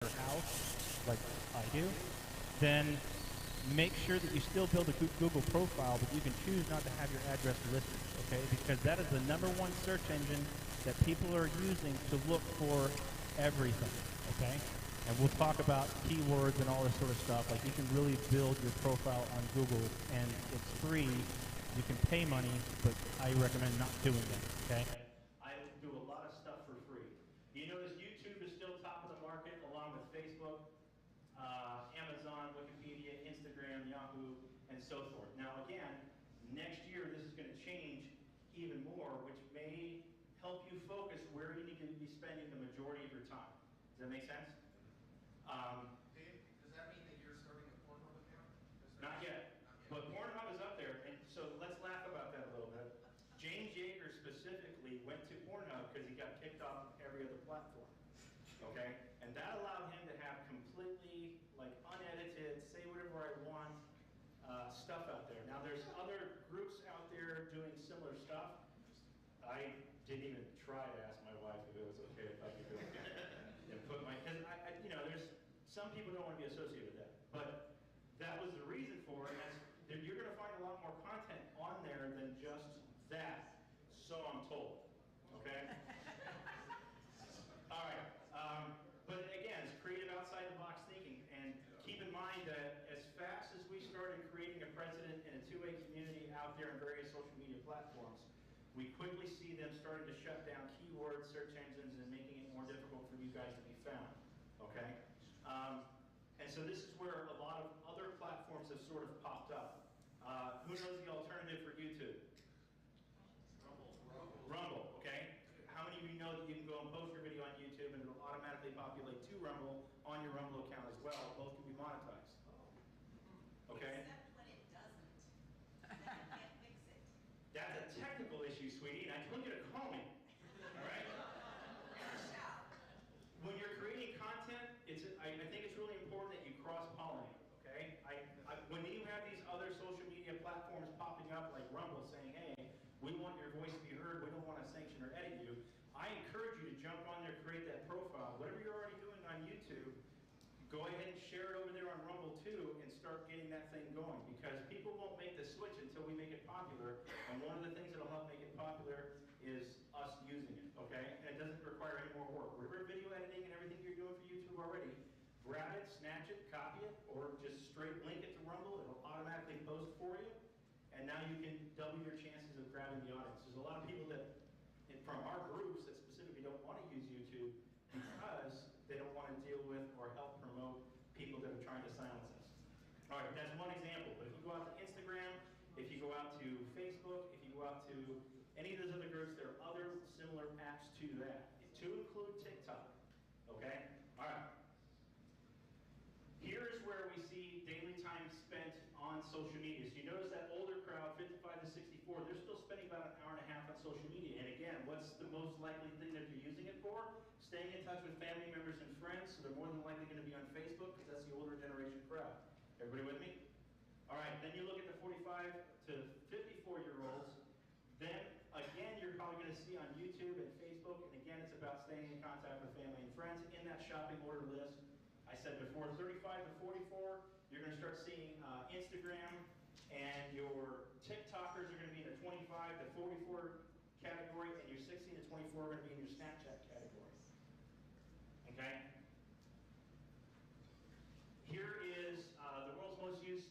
your house, like I do, then make sure that you still build a Google profile, but you can choose not to have your address listed, okay? Because that is the #1 search engine that people are using to look for everything, okay? And we'll talk about keywords and all this sort of stuff. Like, you can really build your profile on Google, and it's free. You can pay money, but I recommend not doing that, okay? I do a lot of stuff for free. You notice YouTube is still top of the market, along with Facebook, Amazon, Wikipedia, Instagram, Yahoo, and so forth. Now again, next year this is going to change even more, which may help you focus where you need to be spending the majority of your time. Does that make sense? Dave, does that mean that you're starting a Pornhub account? Not yet. But Pornhub is up there, and so let's laugh about that a little bit. James Yeager specifically went to Pornhub because he got kicked off every other platform. Okay? And that allowed him to have completely, like, unedited, say whatever I want stuff out there. Now, there's other groups out there doing similar stuff. I didn't even try to ask my wife if it was okay if I could do it. And put my, because you know, there's some people don't want to be associated with that. But that was the reason for it. And you're going to find a lot more content on there than just that. So I'm told. Okay? All right. But again, it's creative outside the box thinking. And keep in mind that as fast as we started creating a precedent in a two-way community out there in various social media platforms, we quickly see them starting to shut down keyword search engines and making it more difficult for you guys to be found. Okay? And so this is where a lot of other platforms have sort of popped up. Who knows the alternative for YouTube? Rumble, okay? How many of you know that you can go and post your video on YouTube and it'll automatically populate to Rumble on your Rumble account as well? Both can be monetized. Okay? Except when it doesn't. Then you can't fix it. That's a technical issue, sweetie, and I told you to call me. All right? When you're creating content, I think it's really important that you cross-pollinate, okay? When you have these other social media platforms popping up like Rumble saying, hey, we want your voice to be heard, we don't want to sanction or edit you, I encourage you to jump on there, create that profile. Whatever you're already doing on YouTube, go ahead and share it over there on Rumble too and start getting that thing going, because people won't make the switch until we make it popular, and one of the things that will help make it popular is us using it, okay? And it doesn't require any more work. Whatever video editing and everything you're doing for YouTube already, grab it, snatch it, copy it, or just straight link it to Rumble. It'll automatically post for you, and now you can double your chances of grabbing the audience. There's a lot of people that, from our groups, that specifically don't want to use YouTube because they don't want to deal with or help promote people that are trying to silence us. All right, that's one example. But if you go out to Instagram, if you go out to Facebook, if you go out to any of those other groups, there are other similar apps to that, to include TikTok. Okay? All right. Here is where we see daily time spent on social media. So you notice that older crowd, 55 to 64, they're still spending about an hour and a half on social media. And again, what's the most likely thing that they're using it for? Staying in touch with family members and friends, so they're more than likely going to be on Facebook, because that's the older generation crowd. Everybody with me? All right, then you look at the 45 to 54-year-olds. Then, again, you're probably going to see on YouTube and Facebook, and again, it's about staying in contact with family and friends in that shopping order list. I said before, 35 to 44, you're going to start seeing Instagram, and your TikTokers are going to be in the 25 to 44 category, and your 16 to 24 are going to be in your Snapchat category. Okay? Here is the world's most used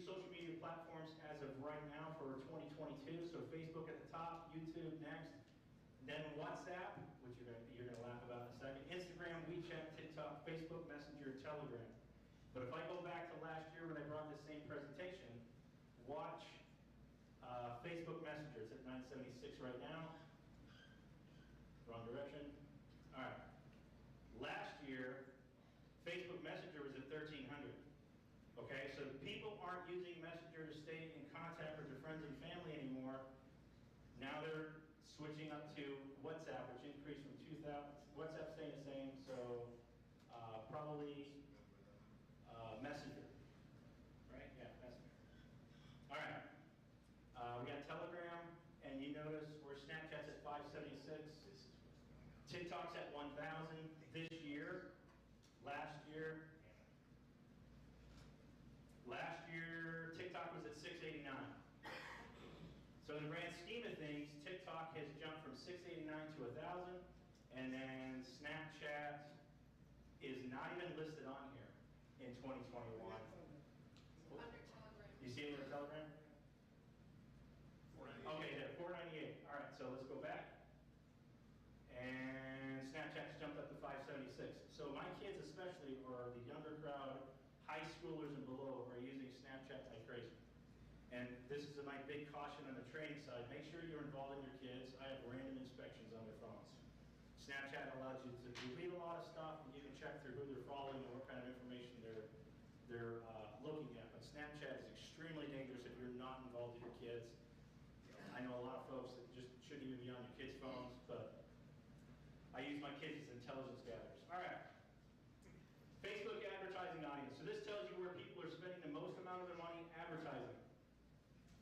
social media platforms as of right now for 2022. So Facebook at the top, YouTube next, then WhatsApp, which you're gonna laugh about in a second, Instagram, WeChat, TikTok, Facebook Messenger, Telegram. But if I go back to last year when I brought this same presentation, watch Facebook Messenger. It's at 976 right now. Wrong direction. All right. Last year, Facebook Messenger was at 1,300. Okay, so people aren't using Messenger to stay in contact with their friends and family anymore. Now they're switching up to WhatsApp, which increased from 2,000. WhatsApp staying the same, so probably Messenger. Right? Yeah, Messenger. All right. We got Telegram, and you notice where Snapchat's at 576. TikTok's at 1,000 this year. Last And then Snapchat is not even listed on here in 2021. Under Telegram. You see it in the Telegram? Okay, there, 498. All right, so let's go back. And Snapchat's jumped up to 576. So my kids especially, or the younger crowd, high schoolers and below, are using Snapchat like crazy. And this is my big caution on the training side. Make sure you're involving your kids. I have random inspections on their phones. Snapchat allows you to delete a lot of stuff, and you can check through who they're following and what kind of information they're looking at. But Snapchat is extremely dangerous if you're not involved with your kids. I know a lot of folks that just shouldn't even be on your kids' phones, but I use my kids as intelligence gatherers. All right. Facebook advertising audience. So this tells you where people are spending the most amount of their money advertising.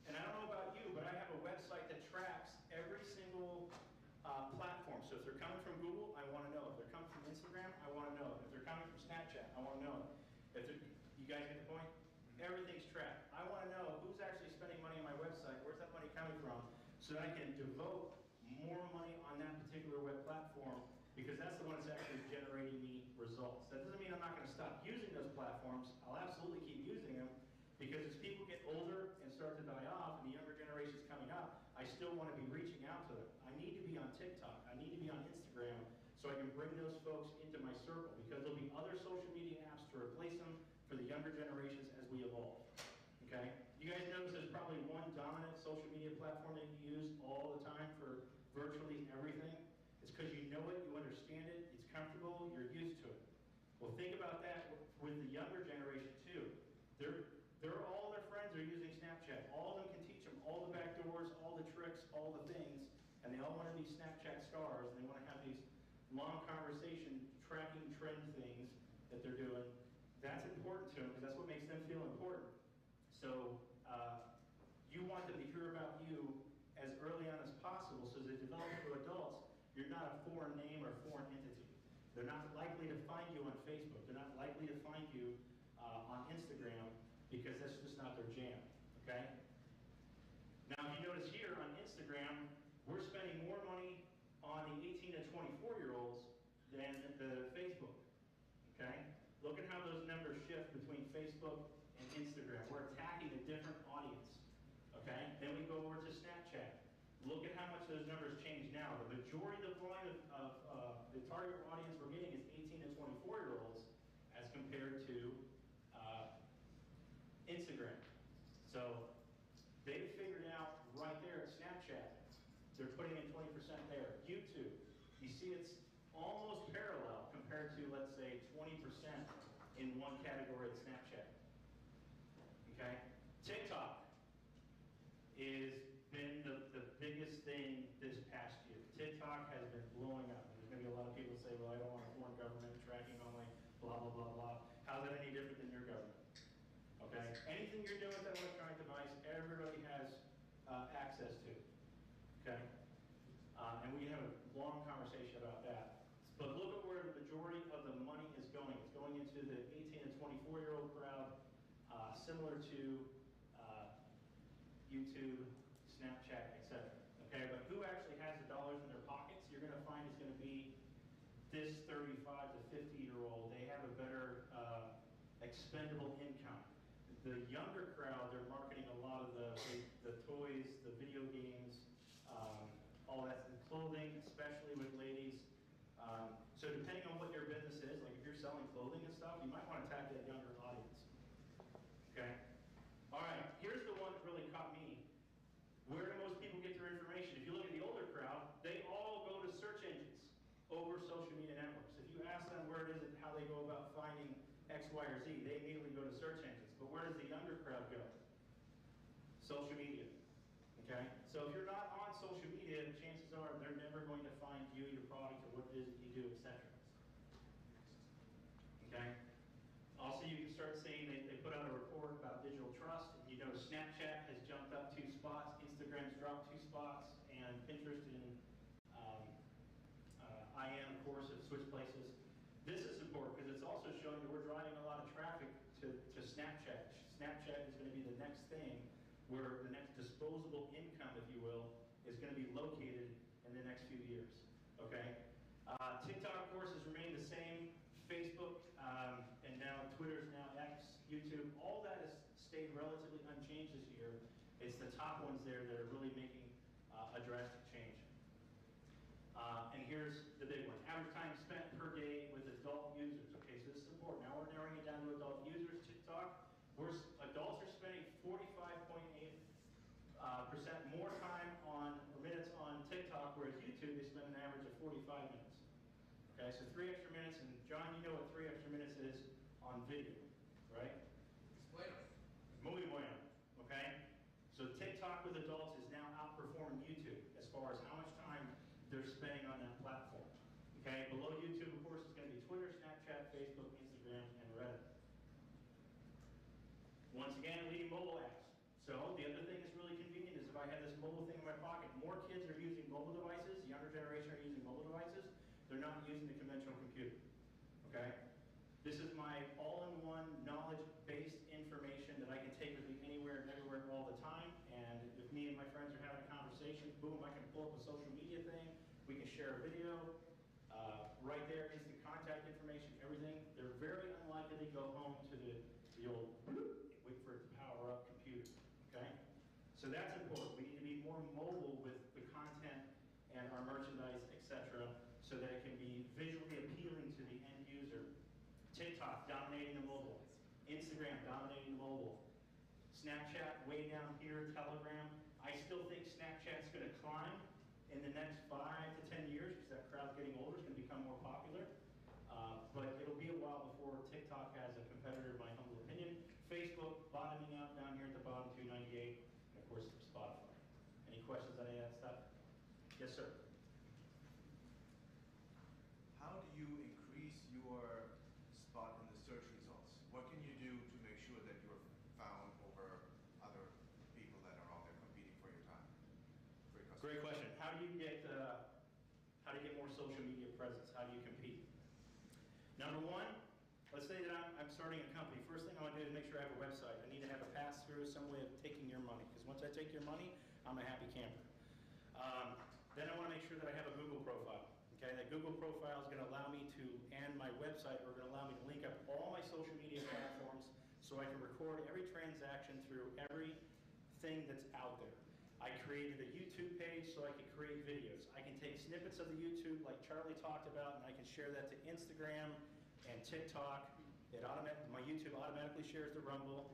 And I don't know about you, but I have a website that tracks every single platform. So if they're coming from Google, I want to know. If they're coming from Instagram, I want to know. If they're coming from Snapchat, I want to know. You guys get the point? Everything's tracked. I want to know who's actually spending money on my website, where's that money coming from, so that I can devote more money on that particular web platform, because that's the one that's actually generating me results. That doesn't mean I'm not going to stop using those platforms. I'll absolutely keep using them, because as people get older and start to die off, and the younger generation's coming up, I still want to be reaching out to them. I need to be on TikTok. I need to be on Instagram, so I can bring those folks into my circle, because there'll be other social media apps to replace them for the younger generations as we evolve. Okay? You guys notice there's probably one dominant social media platform that you use all the time for virtually everything. It's because you know it, you understand it, it's comfortable, you're used to it. Well, think about that with the younger generation too. All their friends are using Snapchat. All of them can teach them all the back doors, all the tricks, all the things, and they all want to be Snapchat stars, and they want to have these long conversation tracking trend things that they're doing. That's important to them, because that's what makes them feel important. So you want them to hear about you as early on as possible, so as they develop into adults, you're not a foreign name or foreign entity. They're not likely to find you on Facebook. They're not likely to find you on Instagram, because that's just not their jam, okay? Now, if you notice here on Instagram, we're spending more money on the 18 to 24-year-olds than the Facebook, okay? Look at how those numbers shift between Facebook and Instagram. We're attacking a different audience, okay? Then we go over to Snapchat. Look at how much those numbers change now. The majority of the volume of the target audience we're getting is 18 to 24-year-olds as compared to Instagram. So they figured out right there at Snapchat, they're putting in 20% there. YouTube, you see it's almost parallel compared to, let's say, 20% in one category at Snapchat. Okay? TikTok has been the biggest thing this past year. TikTok has been blowing up. There's going to be a lot of people say, well, I don't want a foreign government tracking on my blah, blah, blah, blah. How's that any different than your government? Okay? Anything you're doing with that electronic device, everybody has access to. Okay? And we have a long conversation about that. But look at where the majority of the money is going. It's going into the 18 to 24-year-old crowd, similar to YouTube, Snapchat, etc. Okay, but who actually has the dollars in their pockets? You're going to find it's going to be this 35 to 50-year-old. They have a better expendable income. The younger crowd, they're marketing a lot of the toys, the video games, all that, the clothing, especially with ladies. So depending on what your business is, like if you're selling clothing and stuff, you might want to attack that younger audience. Okay? All right, here's the one that really caught me. Where do most people get their information? If you look at the older crowd, they all go to search engines over social media networks. If you ask them where it is and how they go about finding X, Y, or Z, they immediately go to search engines. But where does the younger crowd go? Social media. Okay? So if you're not on social media, chances are they're never going to find you, your product, or what it is that you do, etc. Okay? Also, you can start seeing they put out a report about digital trust. And you know Snapchat has jumped up 2 spots, Instagram's dropped 2 spots, and Pinterest and of course, have switched places. This is important because it's also showing that we're driving a lot of traffic to Snapchat. Snapchat is going to be the next thing where the next disposable income, if you will, is going to be located in the next few years. Okay? TikTok, of course, has remained the same. Facebook, and now Twitter's now X, YouTube, all that has stayed relatively unchanged this year. It's the top ones there that are really making a drastic change. And here's the big one. Average time spent per day with adult users. Okay, so this is important. Now we're narrowing it down to adult users. TikTok, adults are spending 45.8% more time on, or minutes on TikTok, whereas YouTube, they spend an average of 45 minutes. Okay, so 3 extra minutes, and John, you know what 3 extra minutes is on video, right? Bueno. Muy bueno, okay? So TikTok with adults is now outperforming YouTube as far as how much time they're spending on that platform. Okay, below YouTube, of course, is going to be Twitter, Snapchat, Facebook, Instagram, and Reddit. Once again, leading mobile apps. So the other thing that's really convenient is if I have this mobile thing in my pocket, more kids are using mobile devices, younger generation are using mobile devices, they're not using the conventional computer. Okay? This is my all-in-one knowledge-based information that I can take with me anywhere and everywhere all the time. And if me and my friends are having a conversation, boom, I can pull up a social media thing. We can share a video. Right there, instant contact information, everything. They're very unlikely to go home to the old wait for it to power up computer. Okay? So that's important. We need to be more mobile with the content and our merchandise, etc., so that it can be visually appealing to the end user. TikTok dominating the mobile. Instagram dominating the mobile. Snapchat way down here, Telegram. I still think Snapchat's going to climb in the next 5 to 10 years because that crowd's getting older, it's going to become more popular. But it'll be a while before TikTok has a competitor, in my humble opinion. Facebook bottoming out down here at the bottom, 298, and of course Spotify. Any questions on any of that stuff? Yes, sir. How do you increase your spot in the search results? What can you do to make sure that you're found over other people that are out there competing for your time? Great question. How do you get more social media presence? How do you compete? Number one, let's say that I'm starting a company. First thing I want to do is make sure I have a website. I need to have a pass-through, some way of taking your money. Because once I take your money, I'm a happy camper. Then I want to make sure that I have a Google profile. Okay, that Google profile is going to allow me to, and my website are going to allow me to link up all my social media platforms so I can record every transaction through everything that's out there. I created a YouTube page so I could create videos. I can take snippets of the YouTube like Charlie talked about, and I can share that to Instagram and TikTok. My YouTube automatically shares to Rumble.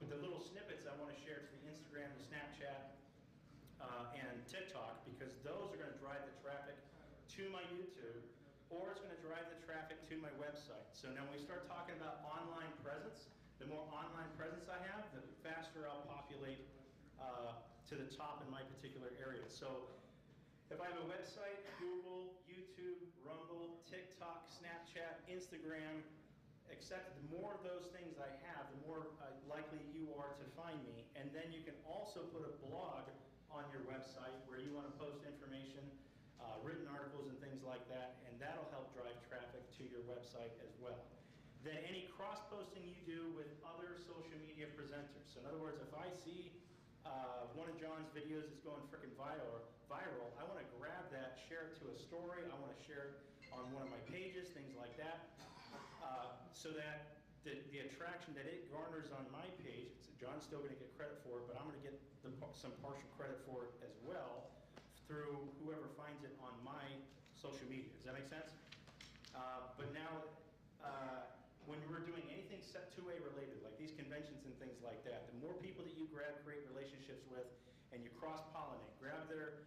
But the little snippets I want to share to the Instagram, the Snapchat, and TikTok, because those are going to drive the traffic to my YouTube, or it's going to drive the traffic to my website. So now when we start talking about online presence, the more online presence I have, the faster I'll populate to the top in my particular area. So if I have a website, Google, YouTube, Rumble, TikTok, Snapchat, Instagram, except the more of those things I have, the more likely you are to find me. And then you can also put a blog on your website where you want to post information, written articles and things like that, and that'll help drive traffic to your website as well. Then any cross-posting you do with other social media presenters. So in other words, if I see one of John's videos is going freaking viral, I want to grab that, share it to a story, I want to share it on one of my pages, things like that, so that the attraction that it garners on my page, John's still going to get credit for it, but I'm going to get some partial credit for it as well through whoever finds it on my social media. Does that make sense? But now, when we're doing anything set two-way related, like these conventions and things like that, the more people that you grab, create relationships with, and you cross-pollinate, grab their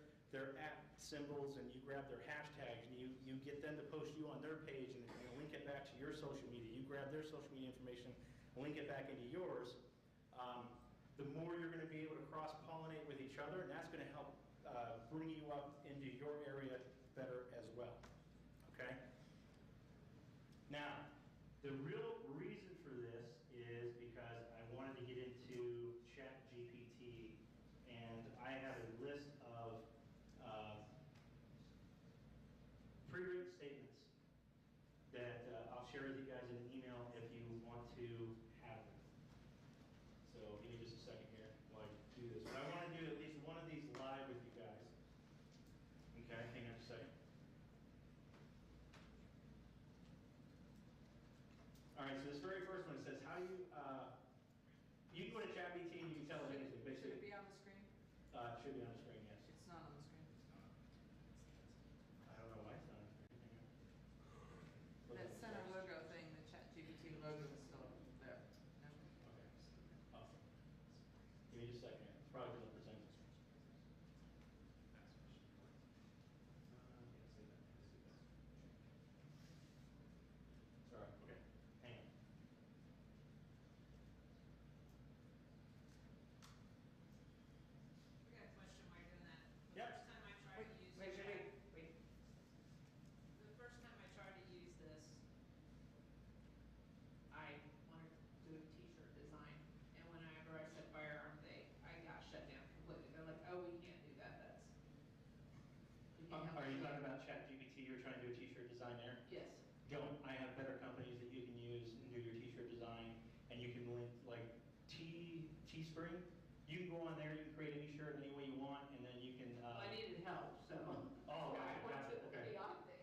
at symbols and you grab their hashtags and you get them to post you on their page and link it back to your social media. You grab their social media information, link it back into yours. The more you're going to be able to cross-pollinate with each other, and that's going to help bring you up into your area better as well. Okay? Now, the real reason for this is because I wanted to get into ChatGPT, and I have a list of pre-written statements that I'll share with you guys in an email if you want to have them. So give me just a second here while I do this. But I want to do at least one of these live with you guys. Okay, hang on a second. this very first one, it says, how do you, you can go to ChatGPT and you can tell it anything, Should basically. it be on the screen? It should be on the screen, yes. It's not on the screen. I don't know why it's not on the screen. Hang on. That center logo thing, the ChatGPT logo is still there. No? Okay. Oh. Give me just a second. It's probably going to present this. Sorry. Okay. Hang on. I got a question while you're doing that. Yep. The first time I tried to use Wait. the first time I tried to use this, I wanted to do a t-shirt design, and whenever I said firearm, I got shut down completely. They're like, oh, we can't do that, that's. You can't have Are you that." talking about ChatGPT? You're trying to do a t-shirt design there? Yes. Don't. I have better companies that you can use and do your t-shirt design, and you can link like Teespring. You can go on there, you can create any shirt any way you want, and then you can. Well, I needed help, so. Oh, I went gotcha, to okay. the odd thing.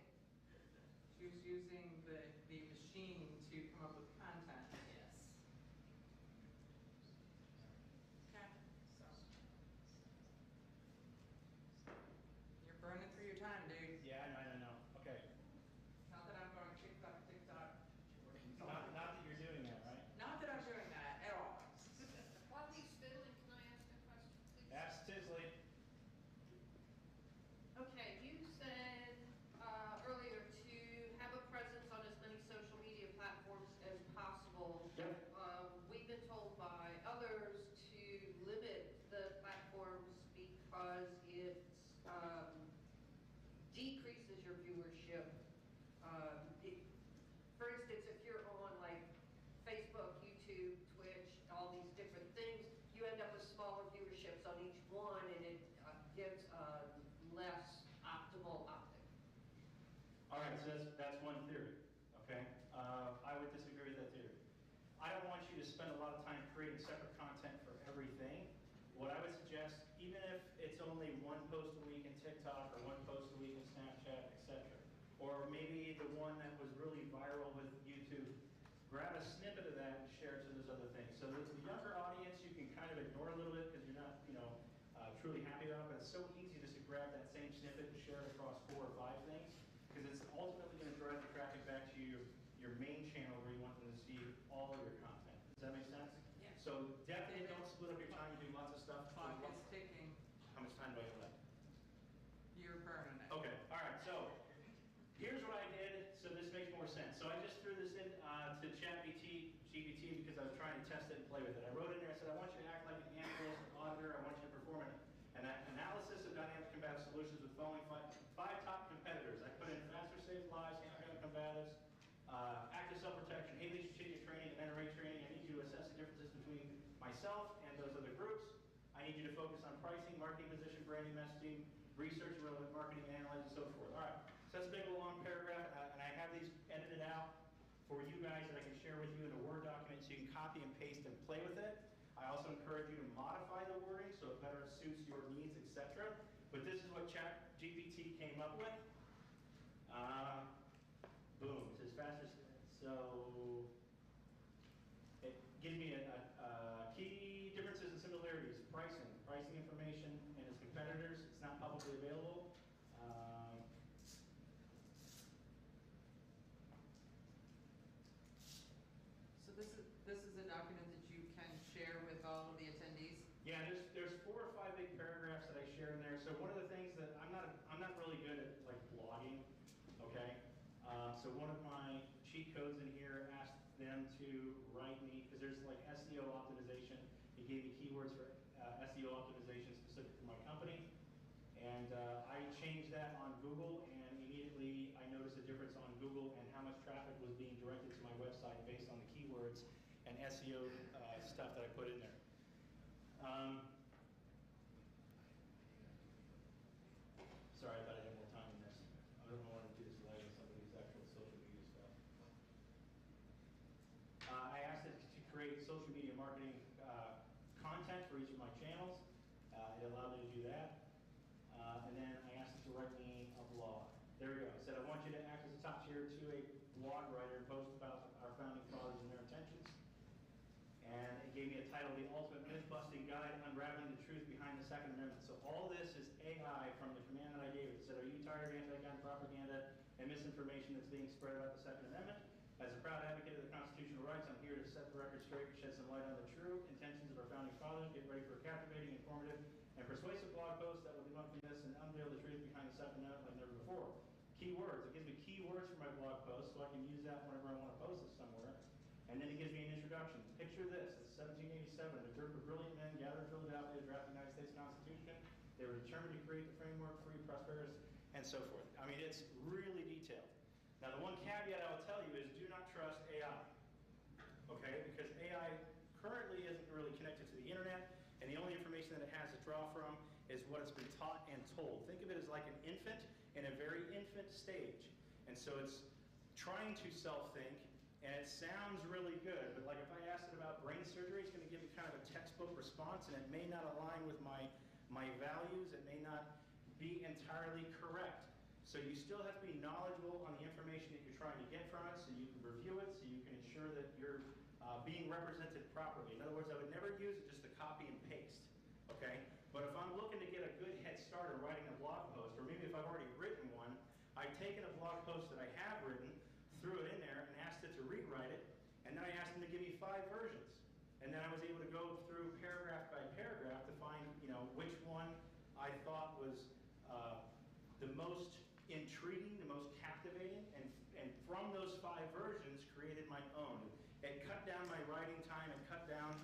She was using the machine to come up with content. Yes. Okay, so. You're burning through your time, dude. Yeah, I know. Okay. Not that I'm going TikTok. Not that you're doing that, right? Not that I'm doing that at all. While he's fiddling, can I ask a question, please? Ask Tisley. Okay, you said earlier to have a presence on as many social media platforms as possible. Yep. We've been told by others to limit the platforms because it decreases your viewership. For instance, if you're on like Facebook, YouTube, Twitch, all these different things, you end up with smaller viewerships on each one, and it gives less optimal optic. All right, so that's one theory, okay? I would disagree with that theory. I don't want you to spend a lot of time creating separate content for everything. What I would suggest, even if it's only one post a week in TikTok or one post a week in Snapchat, etc., or maybe the one that was really viral with YouTube, grab a snippet of that and share it to those other things. So the younger audience, you can kind of ignore a little bit because you're not, truly happy about it, but it's so easy just to grab that same snippet and share it across 4 or 5 things, because it's ultimately going to drive the traffic back to your main channel where you want them to see all of your content. Does that make sense? Yeah. So definitely don't split up your time and do lots of stuff. Clock is ticking. How much time do I have left? You're burning it. Okay, all right, so here's what I did, so this makes more sense. So I just threw this in to GPT because I was trying to test it and play with it. I wrote in there, I said, I want you to act like an analyst, an auditor, I want you to perform an analysis of dynamic combative solutions with following five top competitors. I put in faster, safe lives, handgun combatives, active self-protection, Haley strategic training, and NRA training. I need you to assess the differences between myself and those other groups. I need you to focus on pricing, marketing position, branding, messaging, research, relevant marketing, analyze, and so forth. All right, so that's a big long paragraph, and I have these edited out for you guys that I can share with you in a Word document so you can copy and paste and play with it. I also encourage you to modify the wording so it better suits your needs, etc. But this is what ChatGPT came up with. Boom, it's as fast as, so it gives me key differences and similarities. Pricing information and its competitors. It's not publicly available. So this is a document that you can share with all of the attendees? Yeah, there's 4 or 5 big paragraphs that I share in there. So one of the things that I'm not really good at like blogging, okay? So one of my cheat codes in here asked them to write me, because there's like SEO optimization. It gave me keywords for SEO optimization specific to my company. And I changed that on Google, and immediately I noticed a difference on Google and how much traffic was being directed to my website based on the keywords and SEO stuff that I put in there. Sorry, I thought I had more time in this. I don't know what to do this live with some of these actual social media stuff. I asked it to create social media marketing content for each of my channels. It allowed me to do that. And then I asked it to write me a blog. There we go. I said, I want you to act as a top tier 2A blog writer and post about our founding fathers and their gave me a title, The Ultimate Myth-Busting Guide, Unraveling the Truth Behind the Second Amendment. So all this is AI from the command that I gave it. It said, are you tired of anti-gun propaganda and misinformation that's being spread about the Second Amendment? As a proud advocate of the constitutional rights, I'm here to set the record straight and shed some light on the true intentions of our founding fathers. Get ready for a captivating, informative, and persuasive blog post that will debunk this and unveil the truth behind the Second Amendment like never before. Keywords. It gives me keywords for my blog post so I can use that whenever I want to post it somewhere. And then it gives me an introduction. Picture this. It's 1787. A group of brilliant men gathered in Philadelphia to draft the United States Constitution. They were determined to create the framework, free, prosperous, and so forth. I mean, it's really detailed. Now, the one caveat I will tell you is do not trust AI. Okay? Because AI currently isn't really connected to the internet, and the only information that it has to draw from is what it's been taught and told. Think of it as like an infant in a very infant stage. And so it's trying to self-think, and it sounds really good, but like if I asked it about brain surgery, it's going to give me kind of a textbook response, and it may not align with my values. It may not be entirely correct. So you still have to be knowledgeable on the information that you're trying to get from it, so you can review it, so you can ensure that you're being represented properly. In other words, I would never use it just to copy and paste, okay? But if I'm looking to get a good head start in writing a blog post, or maybe if I've already written one, I've taken a blog post that I have written, threw it in there, and asked it to rewrite it, and then I asked them to give me 5 versions. And then I was able to go through paragraph by paragraph to find, which one I thought was the most intriguing, the most captivating, and from those 5 versions, created my own. It cut down my writing time, it cut down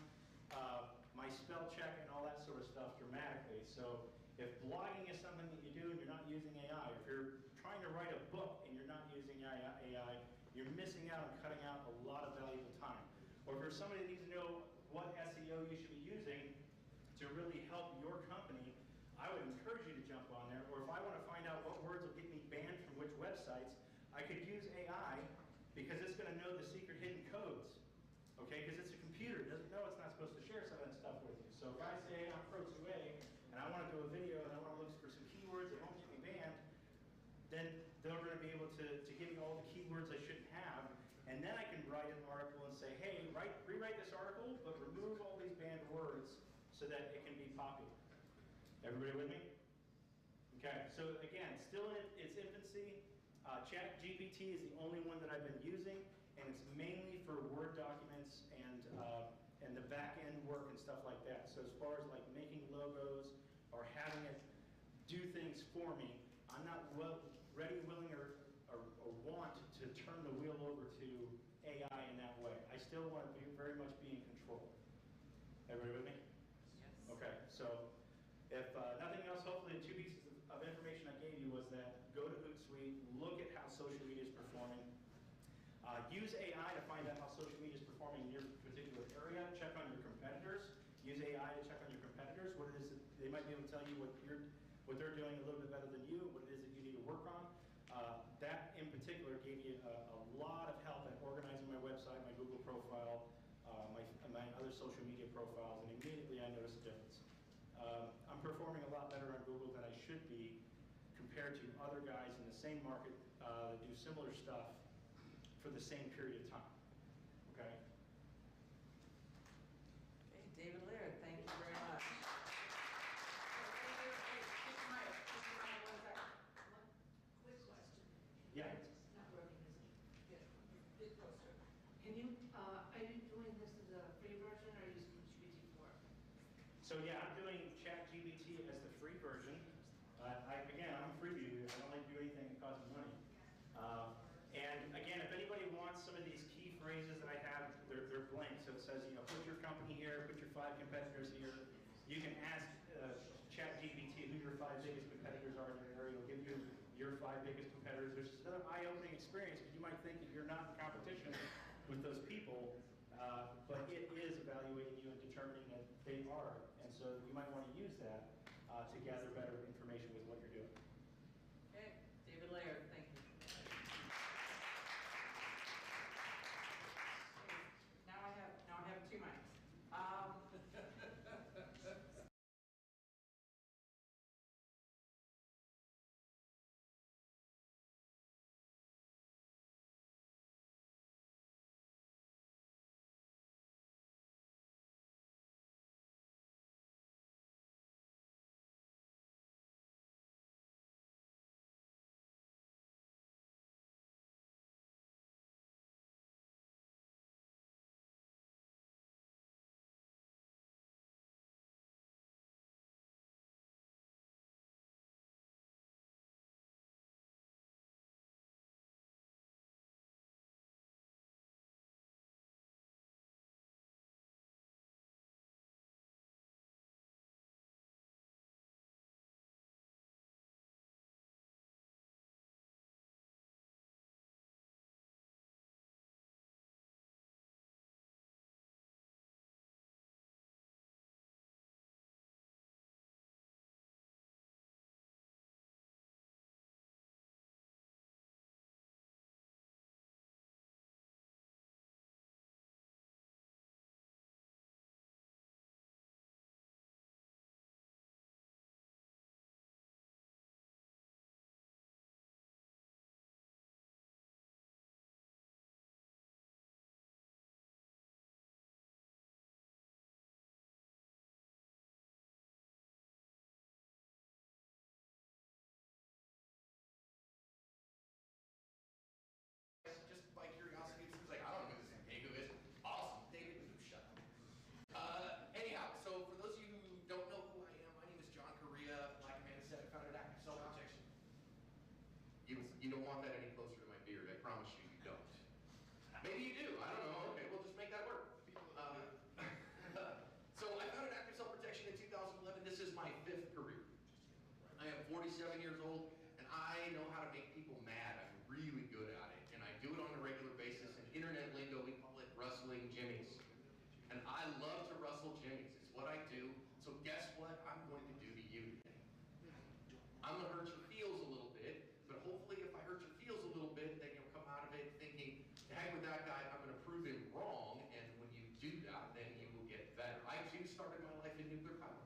my spell check and all that sort of stuff dramatically. So if blogging is something that you do and you're not using AI, if you're trying to write a book and you're not using AI, you're missing out on cutting out a lot of valuable time. Or if you're somebody that needs to know what SEO you should be using to really help your company, I would encourage you to jump on there. Or if I want to find out what words will get me banned from which websites, I could use AI because it's going to know the secret hidden codes. Okay, because it's a computer. It doesn't know it's not supposed to share some of that stuff with you. So if I say I'm Pro 2A and I want to do a video and I want to look for some keywords that won't get me banned, then they're going to be able to give me all the keywords I shouldn't have. And then I can write an article and say, hey, rewrite this article, but remove all these banned words so that it can be popular. Everybody with me? Okay, so again, still in its infancy. ChatGPT is the only one that I've been using, and it's mainly for Word documents and the back-end work and stuff like that. So as far as like making logos or having it do things for me, I'm not ready, willing, or want to turn the wheel over to AI in that way. I still want to very much be in control. Everybody with me? Yes. Okay, so if nothing else, hopefully the 2 pieces of information I gave you was that go to Hootsuite, look at how social media is performing, use AI to find out how social media is performing in your particular area, check on your competitors, use AI to check on your competitors, what it is that they might be able to tell you what they're doing a little bit better than you, what it is that you need to work on. That in particular gave me a lot of help in organizing my website, my Google profile, my other social media profiles, and immediately I noticed a difference. I'm performing a lot better on Google than I should be compared to other guys in the same market that do similar stuff for the same period of time. Okay? Okay, David Laird, thank you very much. Quick question. Yeah. It's not working, is it? Get closer. Can you, are you doing this as a free version or are you using GPT-4? So yeah, I'm doing ChatGPT as the free version. Again, I'm a freebie. I don't like to do anything that costs me money. And again, if anybody wants some of these key phrases that I have, they're blank. So it says, put your company here, put your 5 competitors here. You can ask ChatGPT who your 5 biggest competitors are in your area. It'll give you your 5 biggest competitors, which is another eye-opening experience because you might think that you're not in competition with those people, but it is evaluating you and determining that they are. And so you might want to use that to gather better information with what you're doing. Okay, David Laird, thank you. Now I have 2 mics. Russell Jimmy's. It's what I do. So guess what I'm going to do to you today? I'm going to hurt your feels a little bit, but hopefully if I hurt your feels a little bit, then you'll come out of it thinking, to heck with that guy, I'm going to prove him wrong, and when you do that, then you will get better. I too started my life in nuclear power,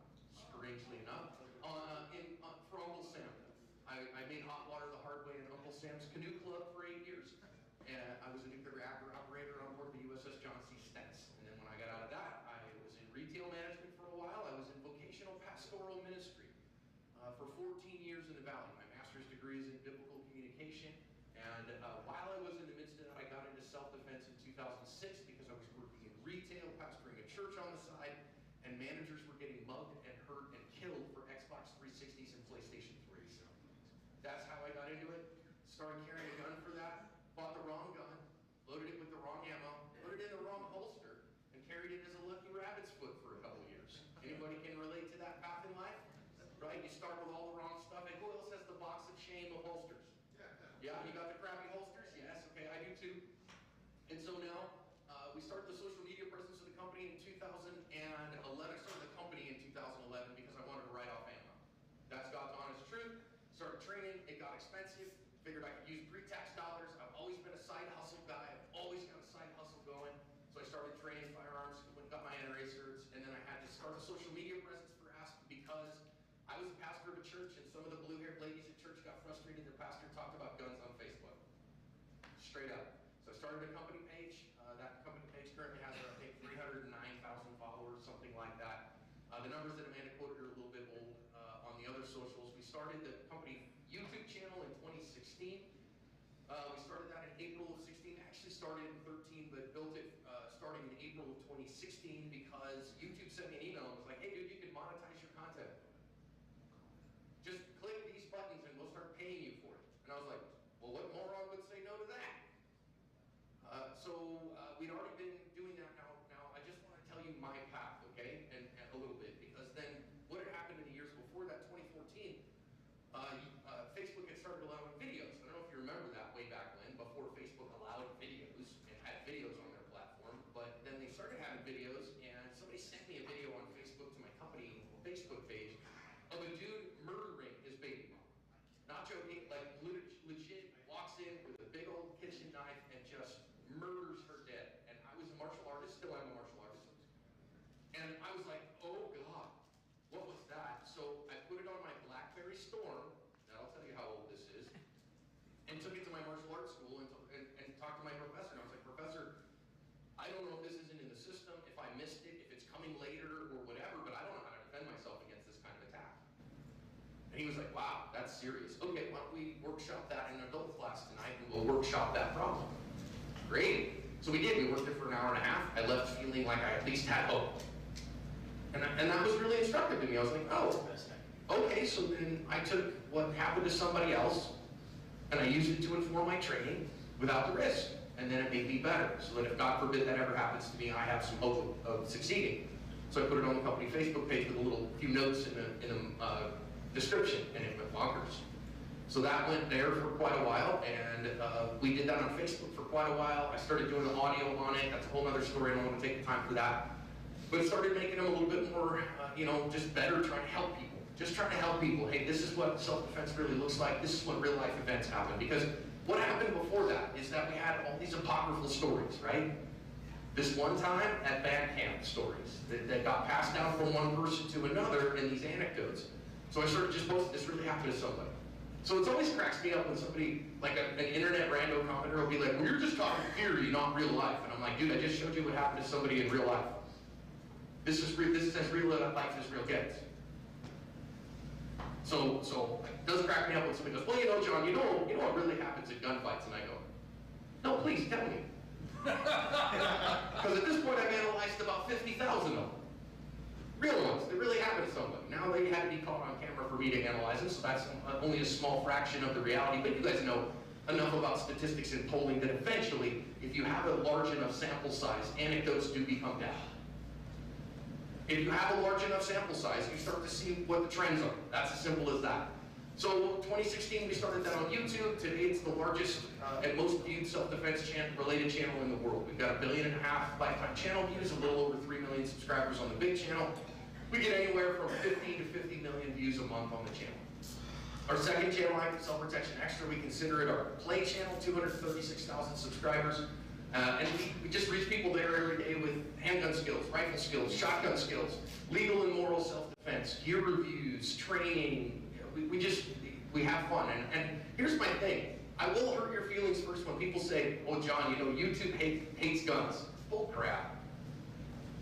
strangely enough, for Uncle Sam. I made hot water the hard way in Uncle Sam's Canoe Club for 8 years. And I was a nuclear reactor operator on board the USS John C. Stennis. And then when I got out of that, I was in retail management for a while. I was in vocational pastoral ministry for 14 years in the Valley. My master's degree is in biblical communication. And while I was in the midst of that, I got into self-defense in 2006 because I was working in retail, pastoring a church on the side, and managers were getting mugged and hurt and killed for Xbox 360s and PlayStation 3s. So that's how I got into it. Started carrying a gun for that. Bought the wrong gun, loaded it with the wrong ammo, put it in the wrong holster, and carried it as a lucky rabbit's foot for a couple of years. Anybody can relate to that path in life? Right? You start with all the wrong stuff. And who else has the box of shame of holsters? Yeah, you got the crappy holsters? Yes, okay, I do too. And so now, we started the social media presence of the company in 2011. I started the company in 2011 because I wanted to write off ammo. That's God's honest truth. Started training, it got expensive. Figured I could use pre-tax dollars. I've always been a side hustle guy. I've always got a side hustle going. So I started training firearms, went and got my NRA certs, and then I had to start a social media presence for Ask because I was a pastor of a church, and some of the blue-haired ladies at church got frustrated. Their pastor talked about guns on Facebook. Straight up. So I started a company page. That company page currently has, I think, 309,000 followers, something like that. The numbers that Amanda quoted are a little bit old on the other socials. We started the company YouTube channel in 2016. We started that in April of 16. Actually started in 13, but built it starting in April of 2016 because YouTube sent me an email and was like, hey dude, you can monetize your content. Just click these buttons and we'll start paying you for it. And I was like, well, what moron would say no to that? So we'd already been doing that now. Now I just want to tell you my path, okay? And a little bit, because then what had happened in the years before that, 2014, Facebook had started allowing videos. I don't know if you remember that way back when, before Facebook allowed videos and had videos on their platform. But then they started having videos, and somebody sent me a video on Facebook to my company Facebook page of a dude murdering his baby mom. Not joking, like legit walks in with a big old kitchen knife and just murders her dead. And I was a martial artist, still am a martial artist. And I was like, oh God, what was that? So I put it on my BlackBerry Storm. I'll tell you how old this is, and took it to my martial arts school and talked to my professor. And I was like, Professor, I don't know if this isn't in the system, if I missed it, if it's coming later or whatever, but I don't know how to defend myself against this kind of attack. And he was like, wow, that's serious. Okay, why don't we workshop that in an adult class tonight, and we'll workshop that problem. Great. So we did. We worked it for an hour and a half. I left feeling like I at least had hope. And that was really instructive to me. I was like, oh, okay, so then I took what happened to somebody else and I used it to inform my training without the risk. And then it made me better. So that if God forbid that ever happens to me, I have some hope of succeeding. So I put it on the company Facebook page with a few notes in the description, and it went bonkers. So that went there for quite a while, and we did that on Facebook for quite a while. I started doing the audio on it. That's a whole other story. I don't want to take the time for that. But it started making them a little bit more, just better, trying to help people. Just trying to help people. Hey, this is what self-defense really looks like. This is what real life events happen. Because what happened before that is that we had all these apocryphal stories, right? This one time at band camp stories that got passed down from one person to another in these anecdotes. So I started just posting, this really happened to somebody. So it always cracks me up when somebody, like an internet rando commenter will be like, well, you're just talking theory, not real life. And I'm like, dude, I just showed you what happened to somebody in real life. This is as real life as real gets. So it does crack me up when somebody goes, well, John, you know what really happens at gunfights? And I go, no, please tell me. Because at this point I've analyzed about 50,000 of them. Real ones that really happened to somebody. Now they had to be caught on camera for me to analyze them, so that's only a small fraction of the reality. But you guys know enough about statistics and polling that eventually, if you have a large enough sample size, anecdotes do become data. If you have a large enough sample size, you start to see what the trends are. That's as simple as that. So 2016, we started that on YouTube. Today, it's the largest and most viewed self-defense related channel in the world. We've got 1.5 billion lifetime channel views, a little over 3 million subscribers on the big channel. We get anywhere from 50 to 50 million views a month on the channel. Our second channel, Active Self-Protection Extra, we consider it our play channel, 236,000 subscribers. And we just reach people there every day with handgun skills, rifle skills, shotgun skills, legal and moral self-defense, gear reviews, training. We have fun. And here's my thing. I will hurt your feelings first when people say, oh, John, you know, YouTube hates guns. Bull crap.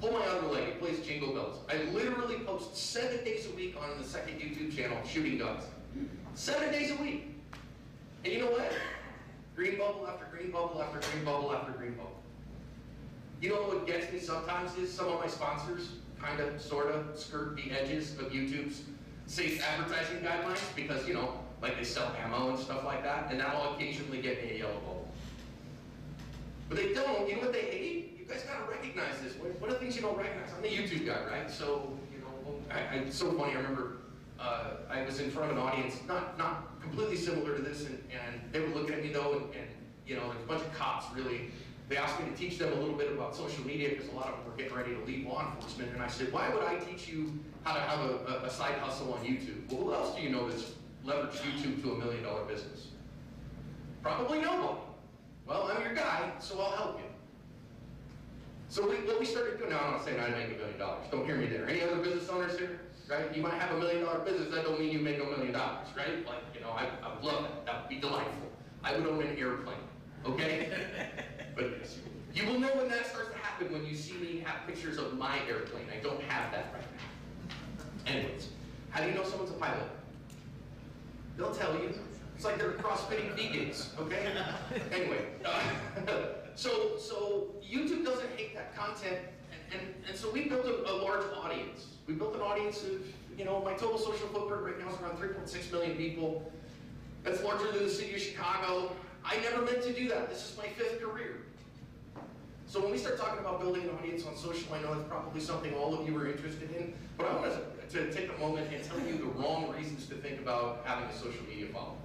Pull my other leg, it plays jingle bells. I literally post 7 days a week on the second YouTube channel shooting guns. 7 days a week. And you know what? Green bubble after green bubble after green bubble after green bubble. You know what gets me sometimes is some of my sponsors kind of, sort of, skirt the edges of YouTube's safe advertising guidelines because, you know, like they sell ammo and stuff like that, and that'll occasionally get me a yellow bubble. But they don't. You know what they hate? You guys gotta recognize this. What are things you don't recognize? I'm the YouTube guy, right? So, you know, it's so funny. I remember I was in front of an audience, not completely similar to this, and they were looking at me though, and you know, there's a bunch of cops really. They asked me to teach them a little bit about social media because a lot of them were getting ready to leave law enforcement, and I said, why would I teach you how to have a side hustle on YouTube? Well, who else do you know that's leveraged YouTube to $1 million business? Probably nobody. Well, I'm your guy, so I'll help you. So what we started doing, now I'm not saying I make $1 million. Don't hear me there. Any other business owners here? Right? You might have $1 million business, that don't mean you make $1 million, right? Like, you know, I would love that. That would be delightful. I would own an airplane, okay? But you will know when that starts to happen when you see me have pictures of my airplane. I don't have that right now. Anyways, how do you know someone's a pilot? They'll tell you. It's like they're cross-fitting vegans, okay? Anyway, so YouTube doesn't hate that content, and so we built a large audience. We built an audience of, you know, my total social footprint right now is around 3.6 million people. That's larger than the city of Chicago. I never meant to do that. This is my 5th career. So when we start talking about building an audience on social, I know that's probably something all of you are interested in, but I want to take a moment and tell you the wrong reasons to think about having a social media following.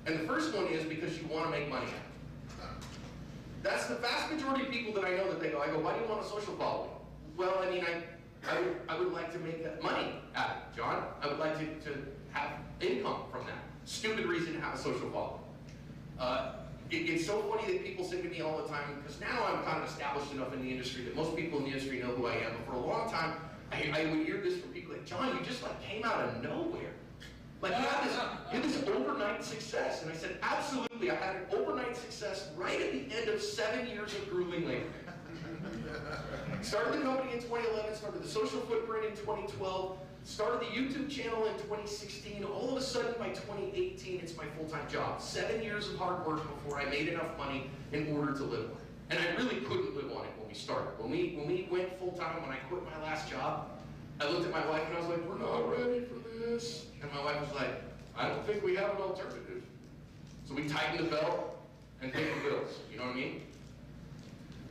And the first one is because you want to make money. That's the vast majority of people that I know that I go, why do you want a social following? Well, I mean, I would like to make that money at it, John. I would like to have income from that. Stupid reason to have a social following. It's so funny that people say to me all the time, because now I'm kind of established enough in the industry that most people in the industry know who I am, but for a long time, I would hear this from people like, John, you just like came out of nowhere. Like you had this overnight success. And I said, absolutely, I had an overnight success right at the end of 7 years of grueling labor. Started the company in 2011, started the social footprint in 2012, started the YouTube channel in 2016. All of a sudden, by 2018, it's my full-time job. 7 years of hard work before I made enough money in order to live on it. And I really couldn't live on it when we started. When we went full-time, when I quit my last job, I looked at my wife and I was like, we're not ready for this. And my wife was like, I don't think we have an alternative. So we tightened the belt and paid the bills. You know what I mean?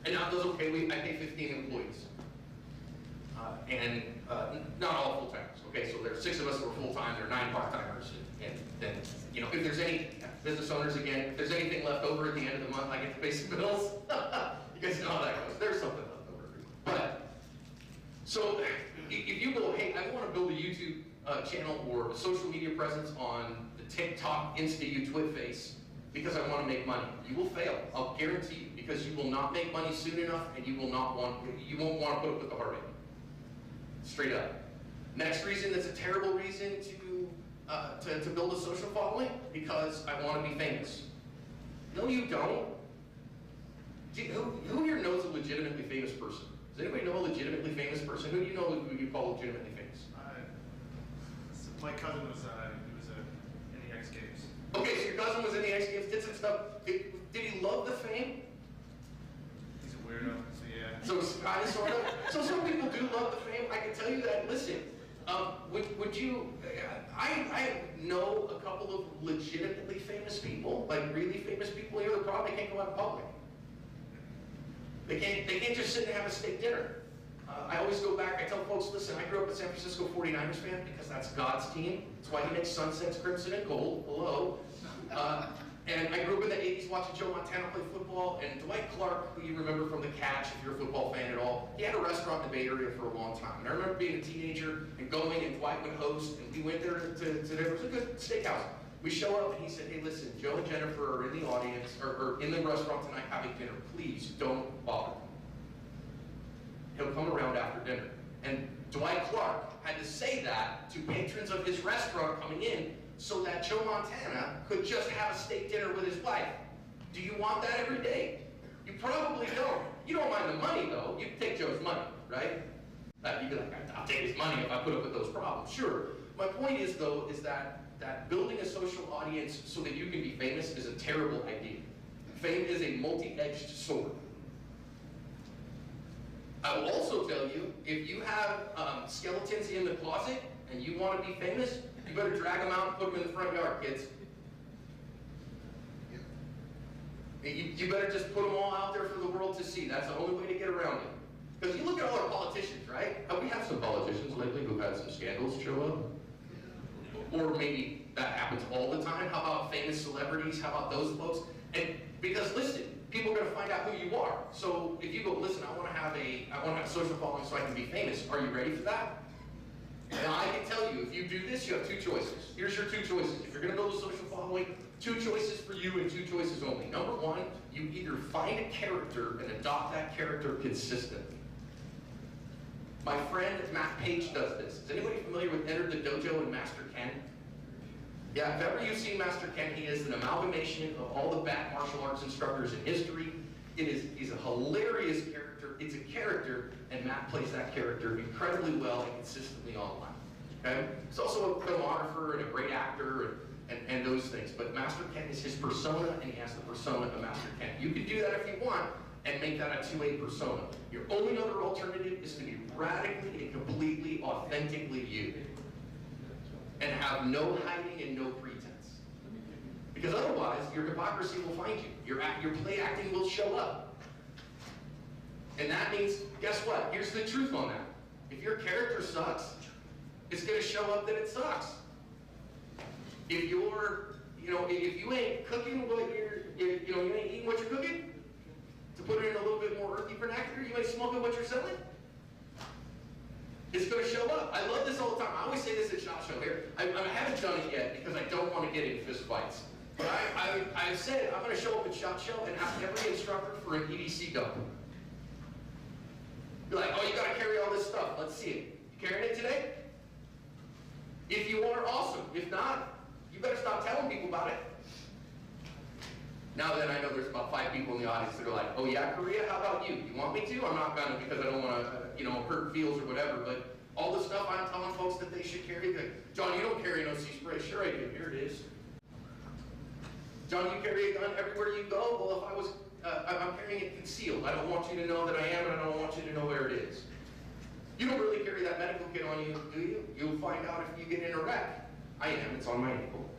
And now it does okay. I pay 15 employees. And not all full-timers. Okay, so there's 6 of us who are full-time, there are 9 part-timers. And then, you know, if there's any business owners, again, if there's anything left over at the end of the month, I get to pay some bills. You guys know how that goes. There's something left over. But, so, if you go, hey, I want to build a YouTube channel or a social media presence on the TikTok, Insta, TwitFace, because I want to make money, you will fail. I'll guarantee you, because you will not make money soon enough, and you won't want to put up with the heartache. Straight up. Next reason that's a terrible reason to build a social following, because I want to be famous. No, you don't. Who here knows a legitimately famous person? Does anybody know a legitimately famous person? Who do you know who you call legitimately famous? My cousin was in the X Games. Okay, so your cousin was in the X Games, did some stuff. Did he love the fame? He's a weirdo, so yeah. So kind of, sort of. So some people do love the fame. I can tell you that. Listen, would you? I know a couple of legitimately famous people, like really famous people here, that probably can't go out in public. They can't just sit and have a steak dinner. I always go back, I tell folks, listen, I grew up a San Francisco 49ers fan because that's God's team. That's why he makes sunsets crimson and gold. Hello. And I grew up in the 80s watching Joe Montana play football, and Dwight Clark, who you remember from The Catch, if you're a football fan at all, he had a restaurant in the Bay Area for a long time. And I remember being a teenager and going, and Dwight would host, and we went there there was a good steakhouse. We show up, and he said, hey, listen, Joe and Jennifer are in the audience, or in the restaurant tonight having dinner. Please don't bother. He'll come around after dinner. And Dwight Clark had to say that to patrons of his restaurant coming in so that Joe Montana could just have a steak dinner with his wife. Do you want that every day? You probably don't. You don't mind the money, though. You take Joe's money, right? You'd be like, I'll take his money if I put up with those problems. Sure. My point is, though, is that building a social audience so that you can be famous is a terrible idea. Fame is a multi-edged sword. I will also tell you, if you have skeletons in the closet and you want to be famous, you better drag them out and put them in the front yard, kids. You better just put them all out there for the world to see. That's the only way to get around it. Because you look at all our politicians, right? We have some politicians lately who've had some scandals show up. Or maybe that happens all the time. How about famous celebrities? How about those folks? And because listen, people are going to find out who you are. So if you go, listen, I want to have a social following so I can be famous. Are you ready for that? Now I can tell you, if you do this, you have two choices. Here's your two choices. If you're going to build a social following, two choices for you and two choices only. Number one, you either find a character and adopt that character consistently. My friend Matt Page does this. Is anybody familiar with Enter the Dojo and Master Ken? Yeah, if ever you've seen Master Ken, he is an amalgamation of all the back martial arts instructors in history. He's a hilarious character. It's a character, and Matt plays that character incredibly well and consistently online. Okay? He's also a filmographer and a great actor and those things. But Master Ken is his persona, and he has the persona of Master Ken. You can do that if you want, and make that a two-way persona. Your only other alternative is to be radically and completely, authentically you. And have no hiding and no pretense. Because otherwise, your hypocrisy will find you. Your play acting will show up. And that means, guess what? Here's the truth on that. If your character sucks, it's going to show up that it sucks. If if you ain't cooking what you ain't eating what you're cooking, to put it in a little bit more earthy vernacular, you ain't smoking what you're selling, it's going to show up. I love this all the time. I always say this at SHOT Show here. I haven't done it yet because I don't want to get in fist fights. But I said I'm going to show up at SHOT Show and ask every instructor for an EDC dump. You're like, oh, you got to carry all this stuff. Let's see it. You carrying it today? If you are, awesome. If not, you better stop telling people about it. Now then, I know there's about 5 people in the audience that are like, oh yeah, Correia, how about you? You want me to? I'm not gonna because I don't want to, hurt feels or whatever, but all the stuff I'm telling folks that they should carry, like, John, you don't carry an OC spray. Sure I do. Here it is. John, you carry a gun everywhere you go? Well, if I was, I'm carrying it concealed. I don't want you to know that I am, and I don't want you to know where it is. You don't really carry that medical kit on you, do you? You'll find out if you get in a wreck. I am. It's on my ankle.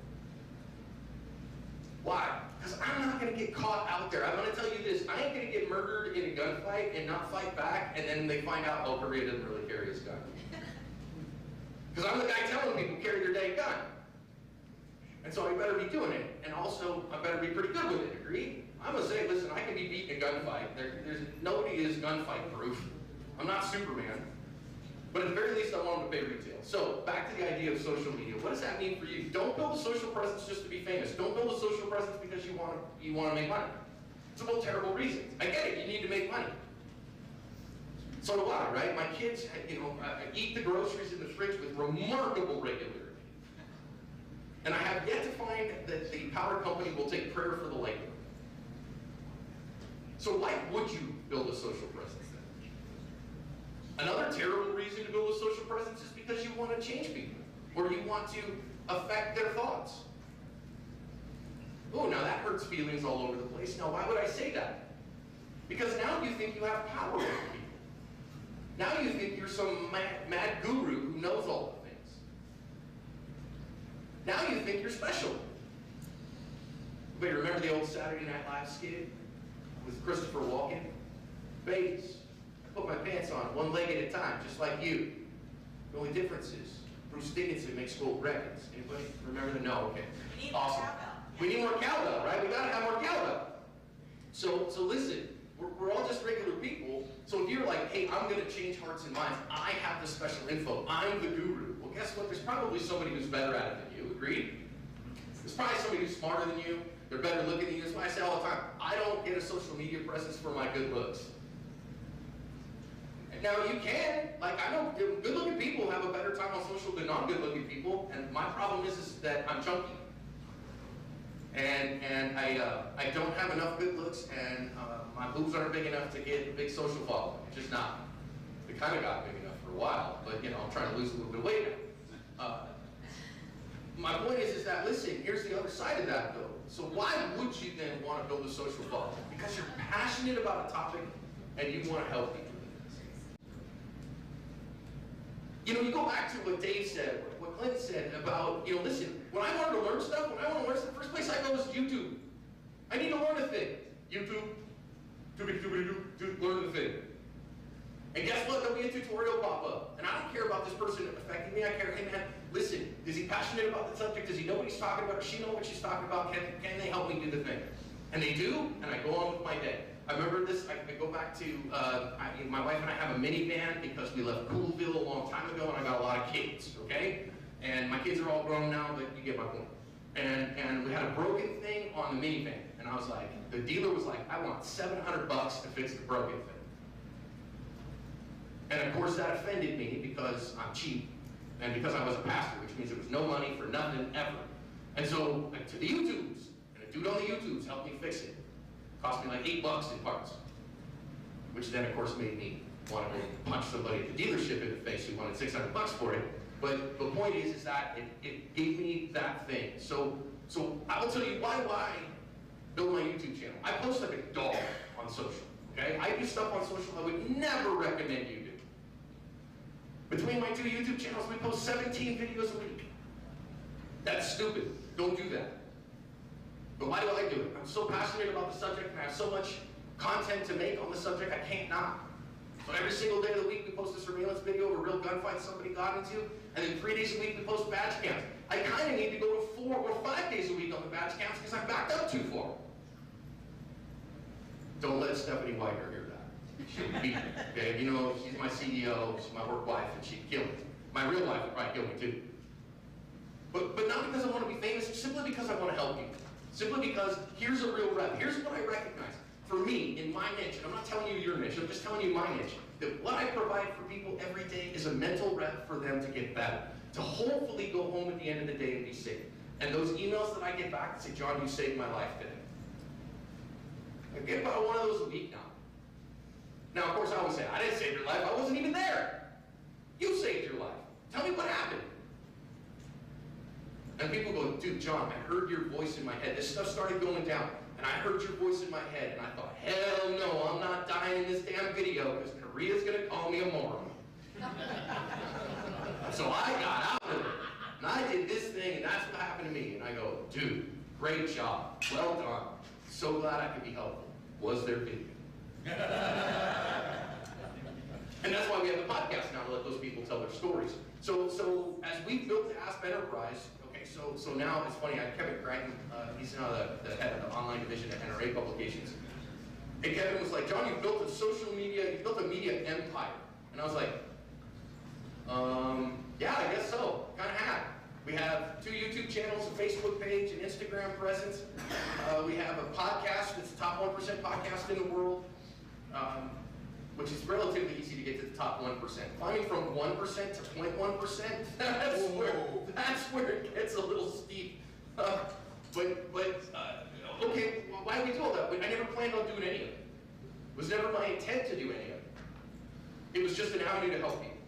Why? Because I'm not going to get caught out there. I'm going to tell you this. I ain't going to get murdered in a gunfight and not fight back, and then they find out, oh, Correia doesn't really carry his gun. Because I'm the guy telling people carry their dang gun. And so I better be doing it. And also, I better be pretty good with it, agreed? I'm going to say, listen, I can be beat in a gunfight. Nobody is gunfight proof. I'm not Superman. But at the very least, I want them to pay retail. So, back to the idea of social media. What does that mean for you? Don't build a social presence just to be famous. Don't build a social presence because you want to make money. It's about terrible reasons. I get it. You need to make money. So do I, right? My kids, eat the groceries in the fridge with remarkable regularity. And I have yet to find that the power company will take prayer for the labor. So why would you build a social presence then? Another terrible reason to build a social presence is because you want to change people, or you want to affect their thoughts. Oh, now that hurts feelings all over the place. Now, why would I say that? Because now you think you have power over people. Now you think you're some mad guru who knows all the things. Now you think you're special. But remember the old Saturday Night Live skit with Christopher Walken? Babies, put my pants on one leg at a time, just like you. The only difference is Bruce Dickinson makes gold records. Anybody remember the? No, okay. We need Awesome. more cowbell. We need more cowbell, right? We gotta have more cowbell. So listen, we're all just regular people. So if you're like, hey, I'm gonna change hearts and minds, I have the special info, I'm the guru. Well, guess what? There's probably somebody who's better at it than you, agreed? There's probably somebody who's smarter than you, they're better looking than you. That's why I say all the time, I don't get a social media presence for my good looks. Now you can, like I know good looking people have a better time on social than non-good looking people, and my problem is that I'm chunky. And I don't have enough good looks, and my boobs aren't big enough to get a big social following. It's just not. They kind of got big enough for a while, but you know, I'm trying to lose a little bit of weight now. My point is that, listen, here's the other side of that though. So why would you then want to build a social following? Because you're passionate about a topic and you want to help people. You know, you go back to what Dave said, what Clint said about, you know, listen, when I wanted to learn stuff, when I want to learn stuff, the first place I go is YouTube. I need to learn a thing. YouTube, learn the thing. And guess what? There'll be a tutorial pop up. And I don't care about this person affecting me. I care, hey man, listen, is he passionate about the subject? Does he know what he's talking about? Does she know what she's talking about? Can they help me do the thing? And they do, and I go on with my day. I remember this, I go back to, my wife and I have a minivan because we left Coolville a long time ago and I got a lot of kids, okay? And my kids are all grown now, but you get my point. And we had a broken thing on the minivan. And I was like, the dealer was like, I want $700 to fix the broken thing. And of course that offended me because I'm cheap and because I was a pastor, which means there was no money for nothing ever. And so to the YouTubes, and a dude on the YouTubes helped me fix it. Cost me like $8 in parts, which then of course made me want to go punch somebody at the dealership in the face who wanted $600 for it. But the point is that it gave me that thing. So I will tell you why build my YouTube channel. I post like a dog on social, okay? I do stuff on social I would never recommend you do. Between my two YouTube channels, we post 17 videos a week. That's stupid. Don't do that. But why do I do it? I'm so passionate about the subject and I have so much content to make on the subject, I can't not. So every single day of the week we post a surveillance video of a real gunfight somebody got into, and then 3 days a week we post badge cams. I kind of need to go to 4 or 5 days a week on the badge cams because I'm backed up too far. Don't let Stephanie Widener hear that. She'll beat me, okay? You know, she's my CEO, she's my work wife, and she'd kill me. My real wife would probably kill me too. But not because I want to be famous, simply because I want to help you. Simply because here's a real rep. Here's what I recognize. For me, in my niche, and I'm not telling you your niche, I'm just telling you my niche, that what I provide for people every day is a mental rep for them to get better, to hopefully go home at the end of the day and be safe. And those emails that I get back and say, John, you saved my life today. I get about one of those a week now. Now, of course, I always say, I didn't save your life. I wasn't even there. You saved your life. Tell me what happened. And people go, dude, John, I heard your voice in my head. This stuff started going down, and I heard your voice in my head, and I thought, hell no, I'm not dying in this damn video because Correia's going to call me a moron. So I got out of it, and I did this thing, and that's what happened to me. And I go, dude, great job. Well done. So glad I could be helpful. Was there video? And that's why we have the podcast now, to let those people tell their stories. So as we built the Asp Enterprise, so now it's funny, Kevin Crichton, he's now the head of the online division at NRA Publications. And Kevin was like, John, you built a social media, you built a media empire. And I was like, yeah, I guess so, kind of had. We have 2 YouTube channels, a Facebook page, an Instagram presence. We have a podcast that's the top 1% podcast in the world, which is relatively easy to get to the top 1%. Climbing from 1% to 0.1%, that's where it gets a little steep. Okay, why do we do all that? I never planned on doing any of it. It was never my intent to do any of it. It was just an avenue to help people.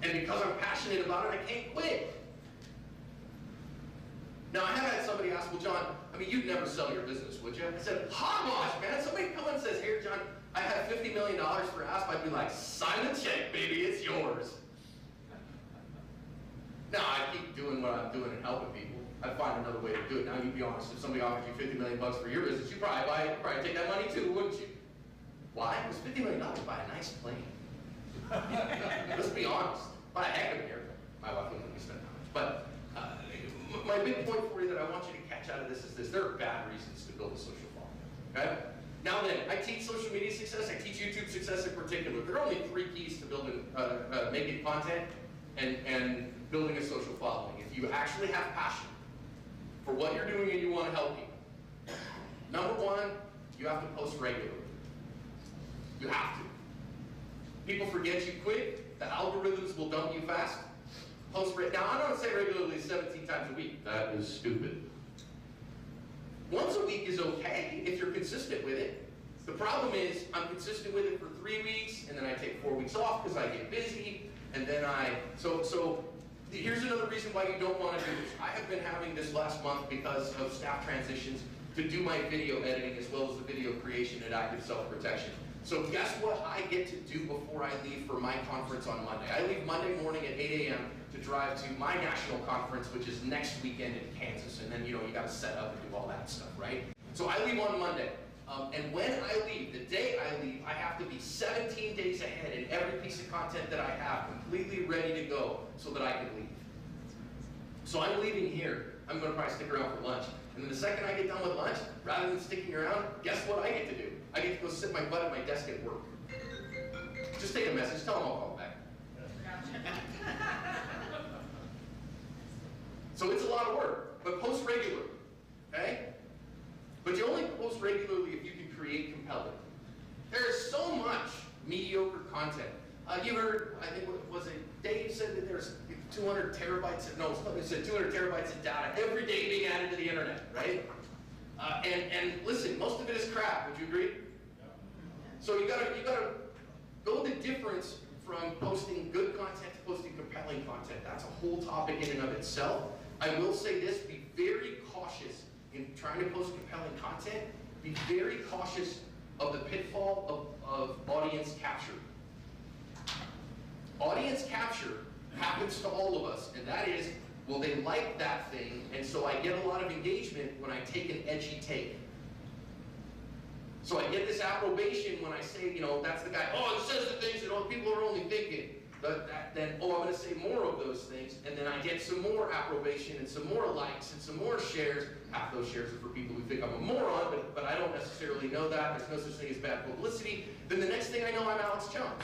And because I'm passionate about it, I can't quit. Now, I have had somebody ask, well, John, I mean, you'd never sell your business, would you? I said, hogwash, man. Somebody come and says, here, John, I have $50 million for Asp. I'd be like, sign the check, baby, it's yours. Now, I keep doing what I'm doing and helping people. I'd find another way to do it. Now, you be honest, if somebody offered you $50 million for your business, you'd probably take that money too, wouldn't you? Why? buy was $50 million to buy a nice plane. Let's be honest. Buy a heck of an airplane. My wife wouldn't let me spend that much. But my big point for you that I want you to catch out of this is this. There are bad reasons to build a social following. Okay? Now then, I teach social media success. I teach YouTube success in particular. There are only 3 keys to building, making content and building a social following. If you actually have passion for what you're doing and you want to help people. Number 1, you have to post regularly. You have to. People forget you quick. The algorithms will dump you fast. Post now, I don't say regularly 17 times a week. That is stupid. Once a week is okay if you're consistent with it. The problem is I'm consistent with it for 3 weeks, and then I take 4 weeks off because I get busy, and then so here's another reason why you don't want to do this. I have been having this last month because of staff transitions to do my video editing as well as the video creation and active self-protection. So guess what I get to do before I leave for my conference on Monday? I leave Monday morning at 8 a.m. to drive to my national conference, which is next weekend in Kansas. And then, you got to set up and do all that stuff, right? So I leave on Monday. And when I leave, the day I leave, I have to be 17 days ahead in every piece of content that I have, completely ready to go so that I can leave. So I'm leaving here. I'm going to probably stick around for lunch. And then the second I get done with lunch, rather than sticking around, guess what I get to do? I get to go sit my butt at my desk at work. Just take a message, tell them I'll call back. So it's a lot of work, but post regularly, okay? But you only post regularly if you can create compelling. There's so much mediocre content. You heard, I think, what was it? Dave said that there's 200 terabytes, no, it said 200 terabytes of data every day being added to the internet, right? And listen, most of it is crap, would you agree? So you gotta know the difference from posting good content to posting compelling content. That's a whole topic in and of itself. I will say this, be very cautious in trying to post compelling content. Be very cautious of the pitfall of audience capture. Audience capture happens to all of us, and that is, well, they like that thing, and so I get a lot of engagement when I take an edgy take. So I get this approbation when I say, that's the guy, oh, it says the things that people are only thinking. Then, I'm going to say more of those things, and then I get some more approbation and some more likes and some more shares. Half those shares are for people who think I'm a moron, but I don't necessarily know that. There's no such thing as bad publicity. Then the next thing I know, I'm Alex Jones.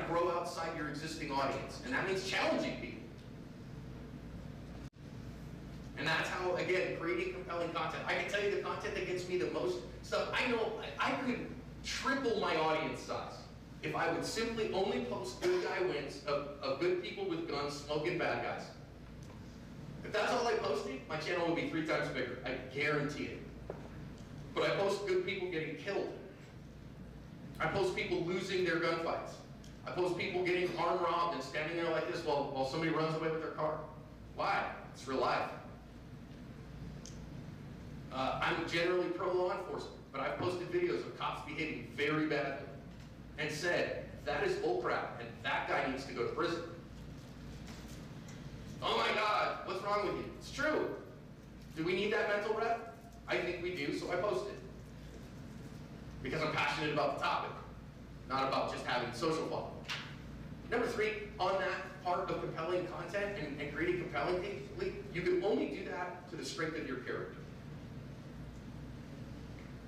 Grow outside your existing audience, and that means challenging people. And that's how, again, creating compelling content. I can tell you the content that gets me the most stuff. I know I could triple my audience size if I would simply only post good guy wins of good people with guns smoking bad guys. If that's all I posted, my channel would be 3 times bigger. I guarantee it. But I post good people getting killed. I post people losing their gunfights. I post people getting arm robbed and standing there like this while somebody runs away with their car. Why? It's real life. I'm generally pro-law enforcement, but I've posted videos of cops behaving very badly and said, that is bullcrap, and that guy needs to go to prison. Oh my God, what's wrong with you? It's true. Do we need that mental rep? I think we do, so I post it. Because I'm passionate about the topic, not about just having social following. Number 3, on that part of compelling content and creating compelling compellingly, you can only do that to the strength of your character.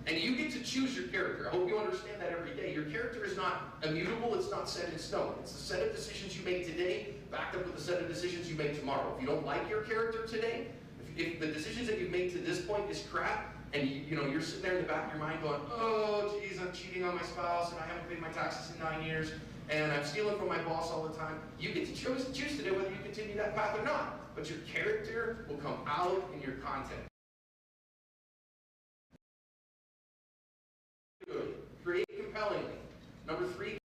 And you get to choose your character. I hope you understand that every day. Your character is not immutable, it's not set in stone. It's the set of decisions you make today, backed up with the set of decisions you make tomorrow. If you don't like your character today, if the decisions that you've made to this point is crap, and you're sitting there in the back of your mind going, oh, geez, I'm cheating on my spouse, and I haven't paid my taxes in 9 years, and I'm stealing from my boss all the time, you get to choose today whether you continue that path or not. But your character will come out in your content. Create compellingly. Number 3,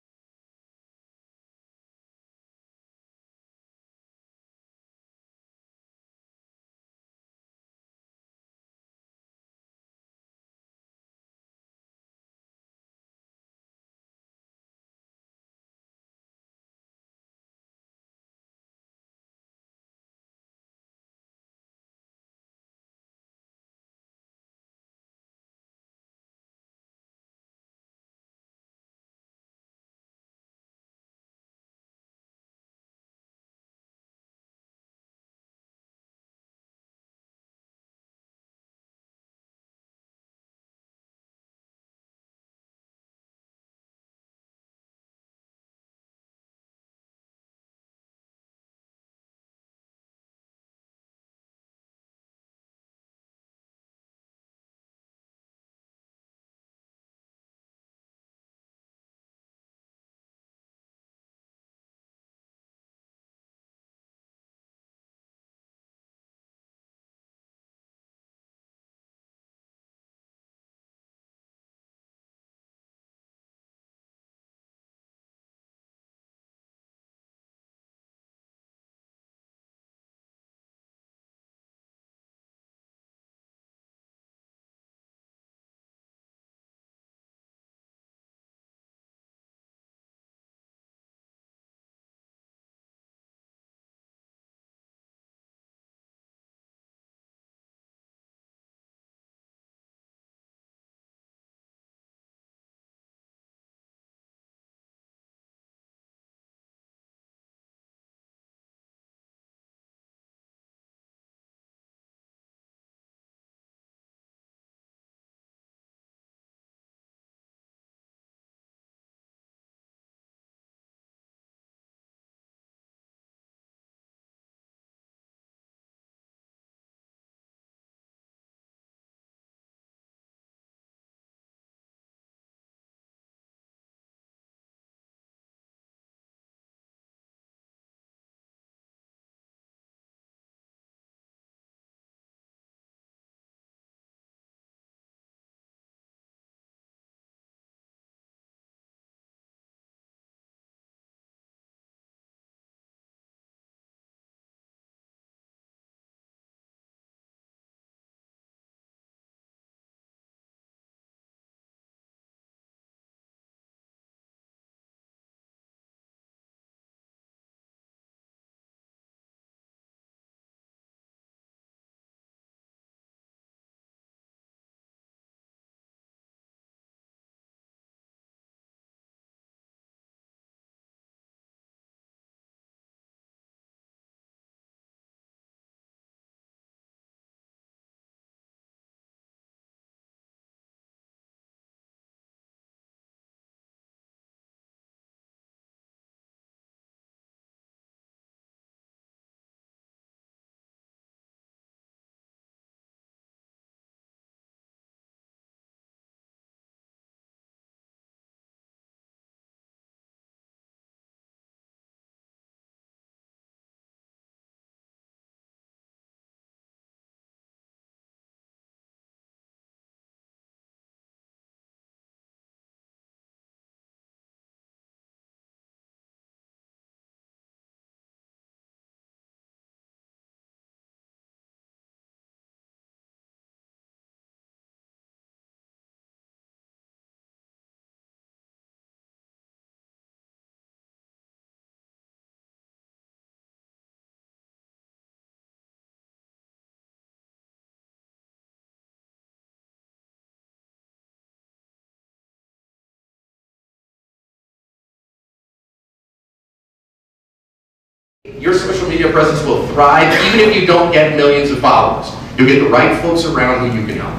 your social media presence will thrive even if you don't get millions of followers. You'll get the right folks around who you can help.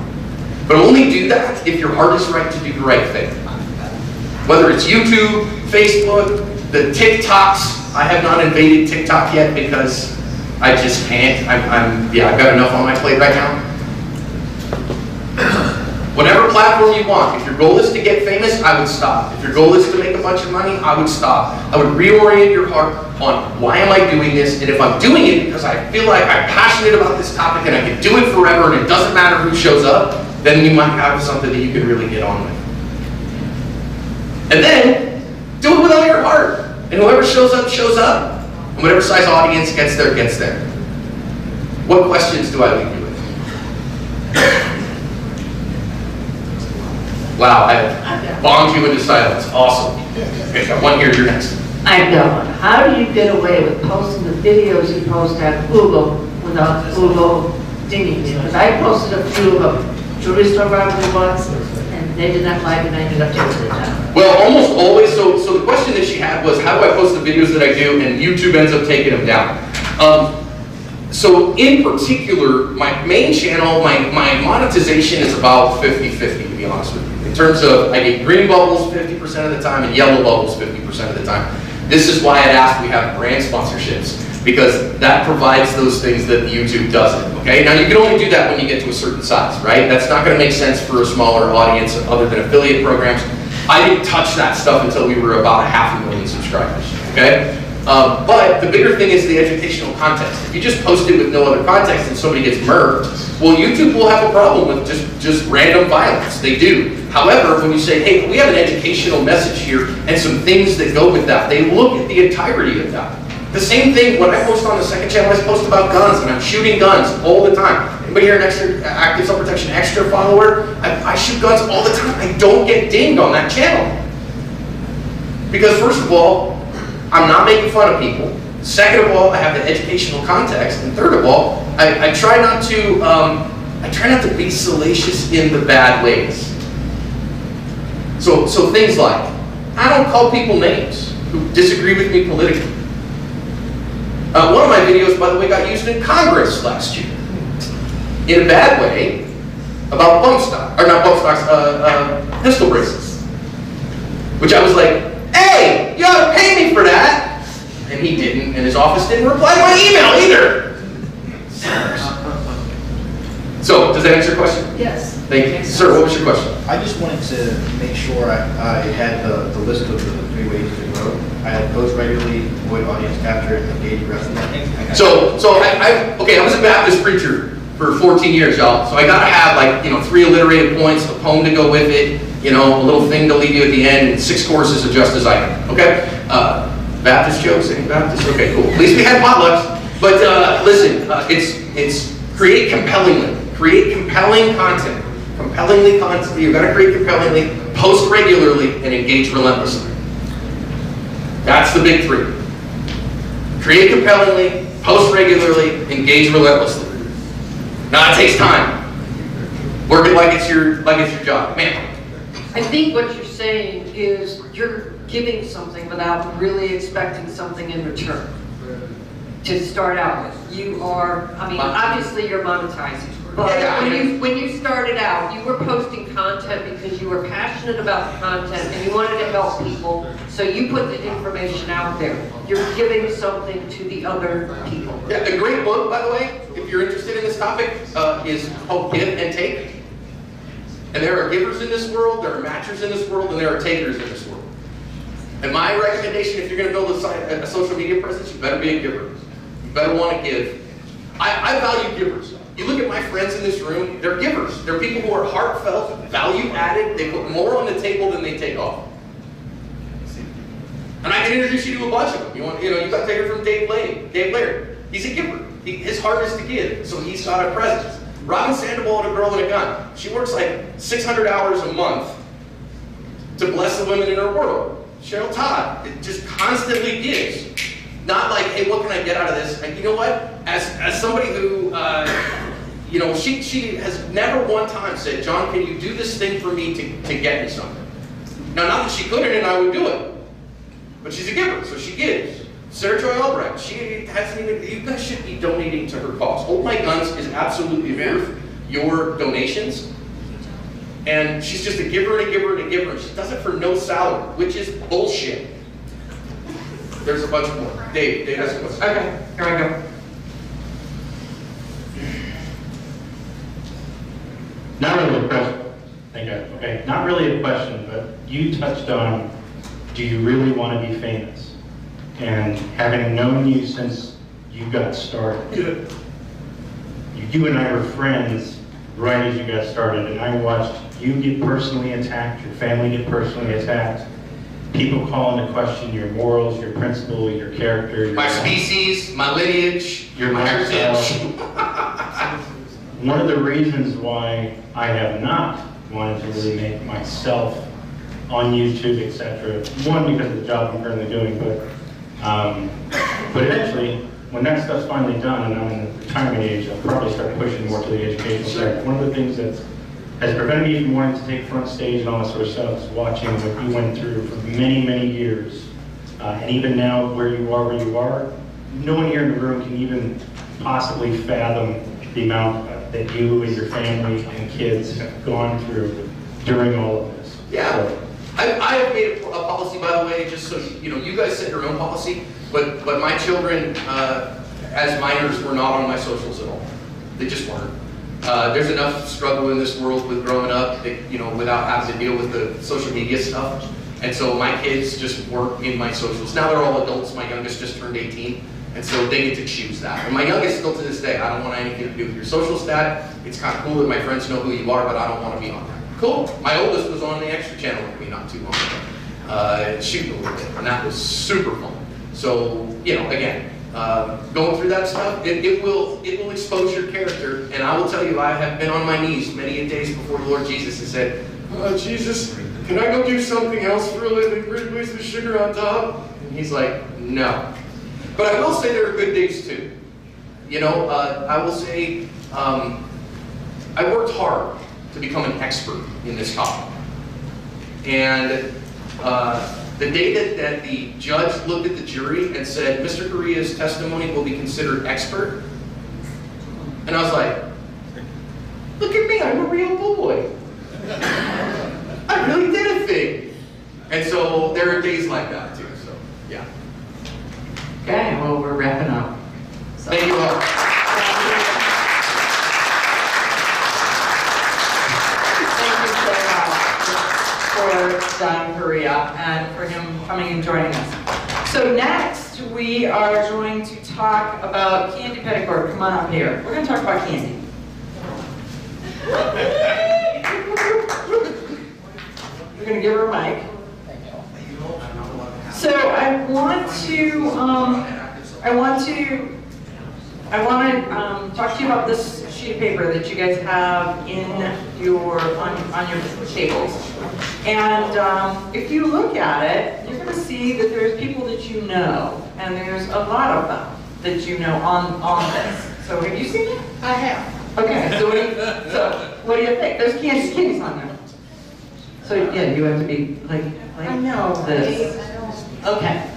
But only do that if your heart is right to do the right thing. Whether it's YouTube, Facebook, the TikToks. I have not invaded TikTok yet because I just can't. I've got enough on my plate right now. Whatever platform you want, if your goal is to get famous, I would stop. If your goal is to make a bunch of money, I would stop. I would reorient your heart on why am I doing this, and if I'm doing it because I feel like I'm passionate about this topic and I can do it forever and it doesn't matter who shows up, then you might have something that you can really get on with. And then, do it with all your heart. And whoever shows up, shows up. And whatever size audience gets there, gets there. What questions do I leave you with? Wow, I bombed you into silence. Awesome. Okay, got one here, you're next. I've got one. How do you get away with posting the videos you post on Google without Google dinging you? Because I posted a few of them. Jewelry store robbery once, and they did not like it, and I ended up taking it down. Well, almost always, so the question that she had was, how do I post the videos that I do, and YouTube ends up taking them down. So in particular, my main channel, my monetization is about 50-50, to be honest with you. In terms of, I get green bubbles 50% of the time, and yellow bubbles 50% of the time. This is why I asked we have brand sponsorships, because that provides those things that YouTube doesn't, okay? Now you can only do that when you get to a certain size, right? That's not gonna make sense for a smaller audience other than affiliate programs. I didn't touch that stuff until we were about 500,000 subscribers, okay? But the bigger thing is the educational context. If you just post it with no other context and somebody gets murked, well, YouTube will have a problem with just random violence. They do. However, when you say, hey, we have an educational message here and some things that go with that, they look at the entirety of that. The same thing when I post on the second channel, I post about guns, and I'm shooting guns all the time. Anybody here an extra active self-protection extra follower? I shoot guns all the time. I don't get dinged on that channel. Because first of all, I'm not making fun of people. Second of all, I have the educational context. And third of all, I try not to be salacious in the bad ways. So things like, I don't call people names who disagree with me politically. One of my videos, by the way, got used in Congress last year. In a bad way, about bump stock, or not bump stocks, pistol braces. Which I was like, hey, you ought to pay me for that. And he didn't, and his office didn't reply to my email either. So, does that answer your question? Yes. Thank you. Sir, what was your question? I just wanted to make sure I had the list of the 3 ways to grow. I had post regularly, avoid audience capture, and engage aggressively. So I was a Baptist preacher for 14 years, y'all. So I gotta have like, 3 alliterative points, a poem to go with it, a little thing to leave you at the end, and 6 courses of just as I am, okay? Baptist jokes, any Baptist? Okay, cool. At least we had potlucks. But listen, it's create compellingly. Create compelling content. Compellingly content, you've got to create compellingly, post regularly, and engage relentlessly. That's the big 3. Create compellingly, post regularly, engage relentlessly. Now it takes time. Work it like it's your job. Ma'am. I think what you're saying is you're giving something without really expecting something in return to start out with. You are, obviously you're monetizing. But when you started out, you were posting content because you were passionate about the content and you wanted to help people, so you put the information out there. You're giving something to the other people. Yeah, a great book, by the way, if you're interested in this topic, is called Give and Take. And there are givers in this world, there are matchers in this world, and there are takers in this world. And my recommendation, if you're going to build a social media presence, you better be a giver. You better want to give. I value givers. You look at my friends in this room, they're givers. They're people who are heartfelt, value-added. They put more on the table than they take off. And I can introduce you to a bunch of them. You got to take it from Dave Laird. He's a giver. His heart is to give, so he's got a presence. Robin Sandoval had a girl and a gun. She works like 600 hours a month to bless the women in her world. Cheryl Todd, it just constantly gives. Not like, hey, what can I get out of this? And you know what? As somebody who, she has never one time said, John, can you do this thing for me to get me something? Now, not that she couldn't and I would do it, but she's a giver, so she gives. Sarah Joy Albright, she hasn't even, you guys should be donating to her cause. Hold My Guns is absolutely worth your donations. And she's just a giver and a giver and a giver. She does it for no salary, which is bullshit. There's a bunch more. Dave has a question. Okay, here I go. Not really a question. Thank God. Okay, not really a question, but you touched on, do you really want to be famous? And having known you since you got started, you and I were friends right as you got started, and I watched you get personally attacked, your family get personally attacked, people call into question your morals, your principles, your character, my species, my lineage, your my heritage. One of the reasons why I have not wanted to really make myself on YouTube, etc. One, because of the job I'm currently doing, but eventually, when that stuff's finally done and I'm in the retirement age, I'll probably start pushing more to the educational side. One of the things that has prevented me from wanting to take front stage and all that sort of stuff is watching what you went through for many, many years. And even now, where you are, no one here in the room can even possibly fathom the amount that you and your family and kids have gone through during all of this. Yeah. So, I have made a policy, by the way, just so you guys set your own policy, but my children, as minors, were not on my socials at all. They just weren't. There's enough struggle in this world with growing up, that, without having to deal with the social media stuff. And so my kids just weren't in my socials. Now they're all adults. My youngest just turned 18. And so they get to choose that. And my youngest, still to this day, I don't want anything to do with your social stat. It's kind of cool that my friends know who you are, but I don't want to be on there. Cool. My oldest was on the extra channel with me not too long ago, shooting a little bit, and that was super fun. So, again, going through that stuff, it will expose your character. And I will tell you, I have been on my knees many a days before the Lord Jesus and said, "Oh, Jesus, can I go do something else for a living? Where's the sugar on top?" And he's like, "No." But I will say there are good days too. I will say I worked hard to become an expert in this topic. And the day that the judge looked at the jury and said, "Mr. Correia's testimony will be considered expert," and I was like, look at me, I'm a real boy. I really did a thing. And so there are days like that too, so yeah. Okay, well, we're wrapping up. So. Thank you all. For John Correia and for him coming and joining us. So next we are going to talk about Candy Petticord. Come on up here. We're going to talk about candy. We're going to give her a mic. So I want to talk to you about this sheet of paper that you guys have in on your tables. And if you look at it, you're going to see that there's people that you know, and there's a lot of them that you know on this. So have you seen it? I have. Okay, so what do you think? There's candies on there. So yeah, you have to be like I know. this. Okay.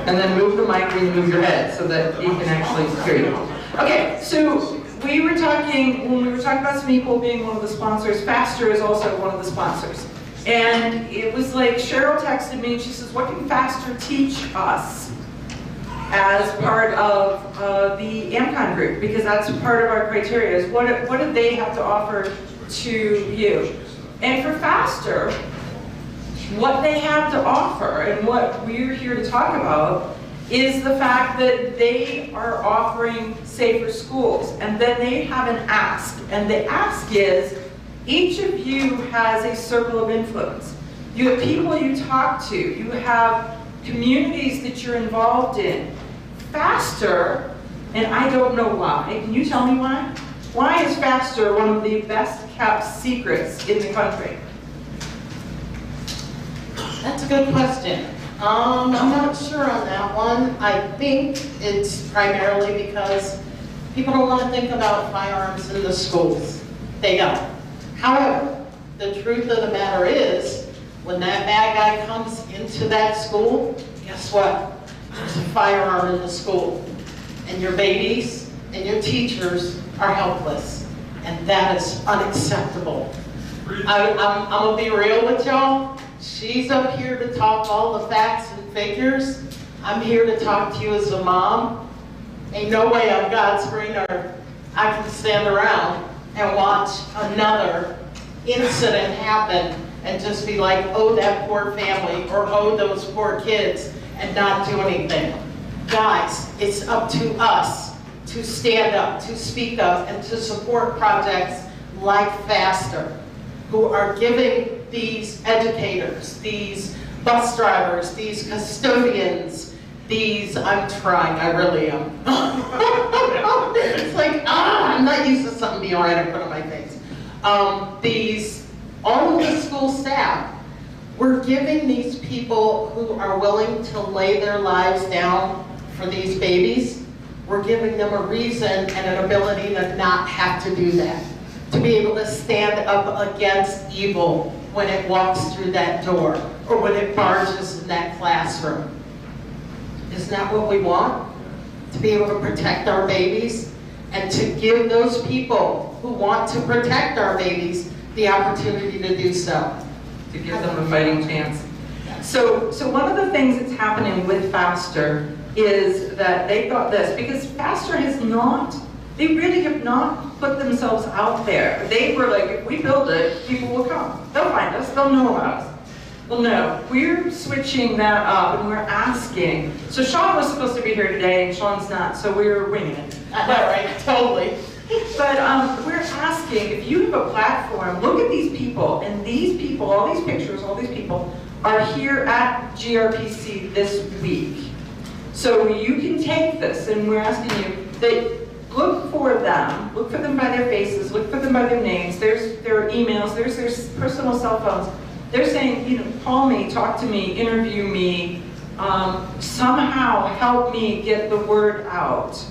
And then move the mic when you move your head so that you can actually hear you. Okay, so when we were talking about Smeeple being one of the sponsors, Faster is also one of the sponsors. And it was like Cheryl texted me and she says, what can Faster teach us as part of the Amm-Con group? Because that's part of our criteria, is what do they have to offer to you? And for Faster, what they have to offer and what we're here to talk about is the fact that they are offering safer schools. And then they have an ask. And the ask is, each of you has a circle of influence. You have people you talk to. You have communities that you're involved in. Faster, and I don't know why. Can you tell me why? Why is Faster one of the best kept secrets in the country? That's a good question. I'm not sure on that one. I think it's primarily because people don't want to think about firearms in the schools. They don't. However, the truth of the matter is, when that bad guy comes into that school, guess what? there's a firearm in the school, and your babies and your teachers are helpless, and that is unacceptable. I'm gonna be real with y'all. She's up here to talk all the facts and figures. I'm here to talk to you as a mom. Ain't no way on God's green earth I can stand around and watch another incident happen and just be like, oh, that poor family, or oh, those poor kids, and not do anything. Guys, it's up to us to stand up, to speak up, and to support projects like FASTER, who are giving these educators, these bus drivers, these custodians, these, I'm trying, I really am. It's like, I'm not used to something being right in front of my face. All of the school staff, we're giving these people who are willing to lay their lives down for these babies, we're giving them a reason and an ability to not have to do that. To be able to stand up against evil when it walks through that door or when it barges in that classroom. Isn't that what we want? To be able to protect our babies and to give those people who want to protect our babies the opportunity to do so. To give them a fighting chance. So one of the things that's happening with FASTER is that they thought this, because FASTER has not, they really have not put themselves out there. They were like, if we build it, people will come. They'll find us, they'll know about us. Well, no, we're switching that up and we're asking. So Sean was supposed to be here today and Sean's not, so we're winging it. I know, right? Totally. But we're asking, if you have a platform, look at these people, and these people, all these pictures, all these people, are here at GRPC this week. So you can take this, and we're asking you that look for them by their faces, look for them by their names, there's their emails, there's their personal cell phones. They're saying, you know, call me, talk to me, interview me, somehow help me get the word out.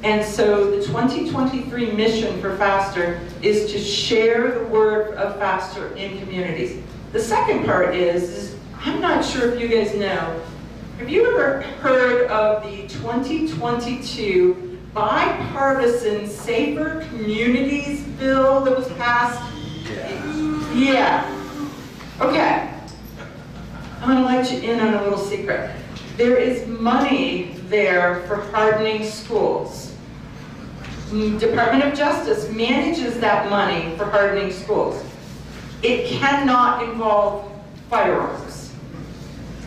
And so the 2023 mission for FASTER is to share the word of FASTER in communities. The second part is I'm not sure if you guys know, have you ever heard of the 2022 bipartisan Safer Communities bill that was passed? Yeah. Okay. I'm going to let you in on a little secret. There is money there for hardening schools. Department of Justice manages that money for hardening schools. It cannot involve firearms.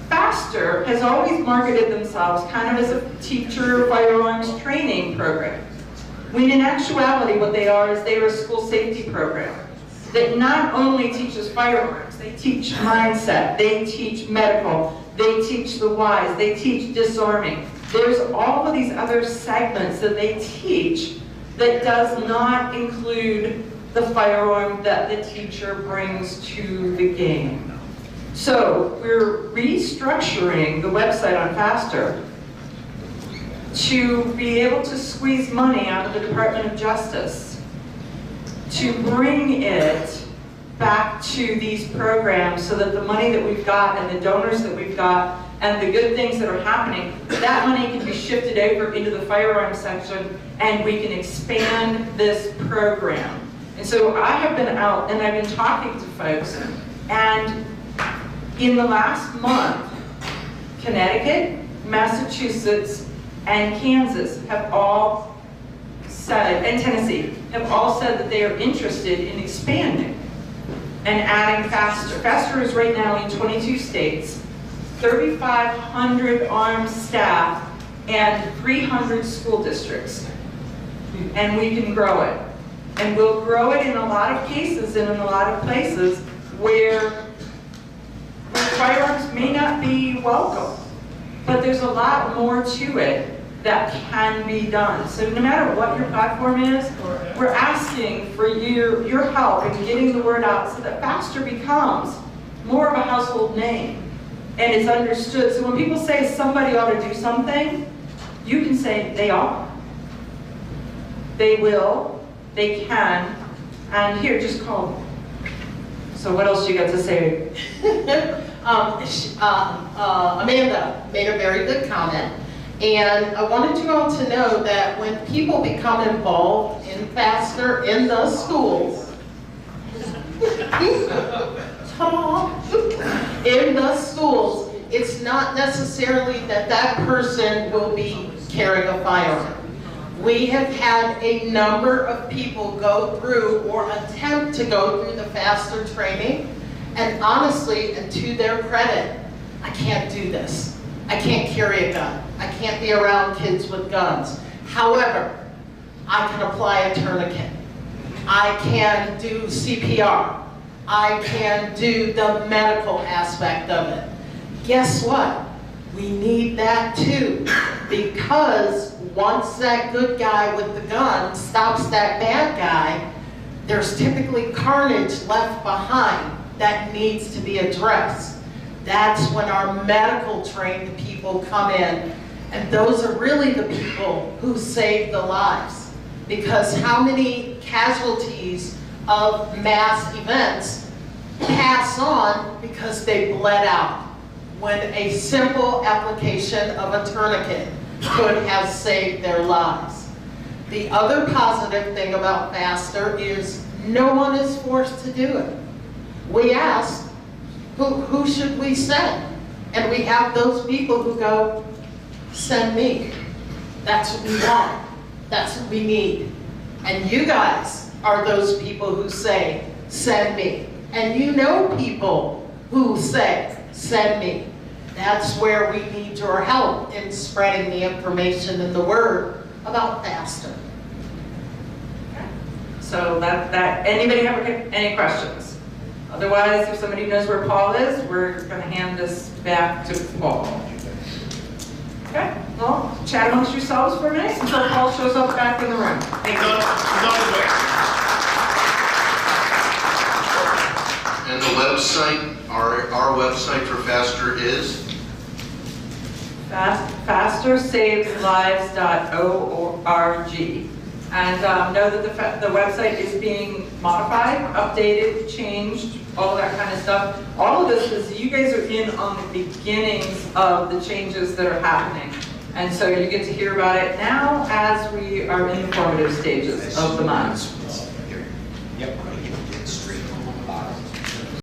FASTER has always marketed themselves kind of as a teacher firearms training program, when in actuality what they are is they are a school safety program that not only teaches firearms, they teach mindset, they teach medical, they teach the whys, they teach disarming. There's all of these other segments that they teach that does not include the firearm that the teacher brings to the game. So we're restructuring the website on FASTER to be able to squeeze money out of the Department of Justice to bring it back to these programs so that the money that we've got and the donors that we've got and the good things that are happening, that money can be shifted over into the firearms section and we can expand this program. And so I have been out and I've been talking to folks, and in the last month, Connecticut, Massachusetts, and Kansas have all said, and Tennessee, have all said that they are interested in expanding and adding FASTER. FASTER is right now in 22 states, 3,500 armed staff, and 300 school districts. And we can grow it. And we'll grow it in a lot of cases and in a lot of places where firearms may not be welcome. But there's a lot more to it that can be done. So no matter what your platform is, we're asking for your help in getting the word out so that FASTER becomes more of a household name and is understood. So when people say somebody ought to do something, you can say they are. They will, they can, and here, just call them. So what else you got to say? Amanda made a very good comment. And I wanted you all to know that when people become involved in Faster in the schools, in the schools, it's not necessarily that that person will be carrying a firearm. We have had a number of people go through or attempt to go through the Faster training, and honestly, and to their credit, I can't do this. I can't carry a gun. I can't be around kids with guns. However, I can apply a tourniquet. I can do CPR. I can do the medical aspect of it. Guess what? We need that too, because once that good guy with the gun stops that bad guy, there's typically carnage left behind that needs to be addressed. That's when our medical trained people come in, and those are really the people who save the lives. Because how many casualties of mass events pass on because they bled out, when a simple application of a tourniquet could have saved their lives. The other positive thing about Faster is no one is forced to do it. We ask, who should we send? And we have those people who go, send me. That's what we want. That's what we need. And you guys are those people who say, send me. And you know people who say, send me. That's where we need your help in spreading the information and the word about Faster. Okay. So anybody have any questions? Otherwise, if somebody knows where Paul is, we're going to hand this back to Paul. Okay, well, chat amongst yourselves for a minute until Paul shows up back in the room. Thank you. And the website, our website for Faster is? FasterSavesLives.org. And know that the website is being modified, updated, changed, all that kind of stuff. All of this is, you guys are in on the beginnings of the changes that are happening. And so you get to hear about it now as we are in the formative stages of the month.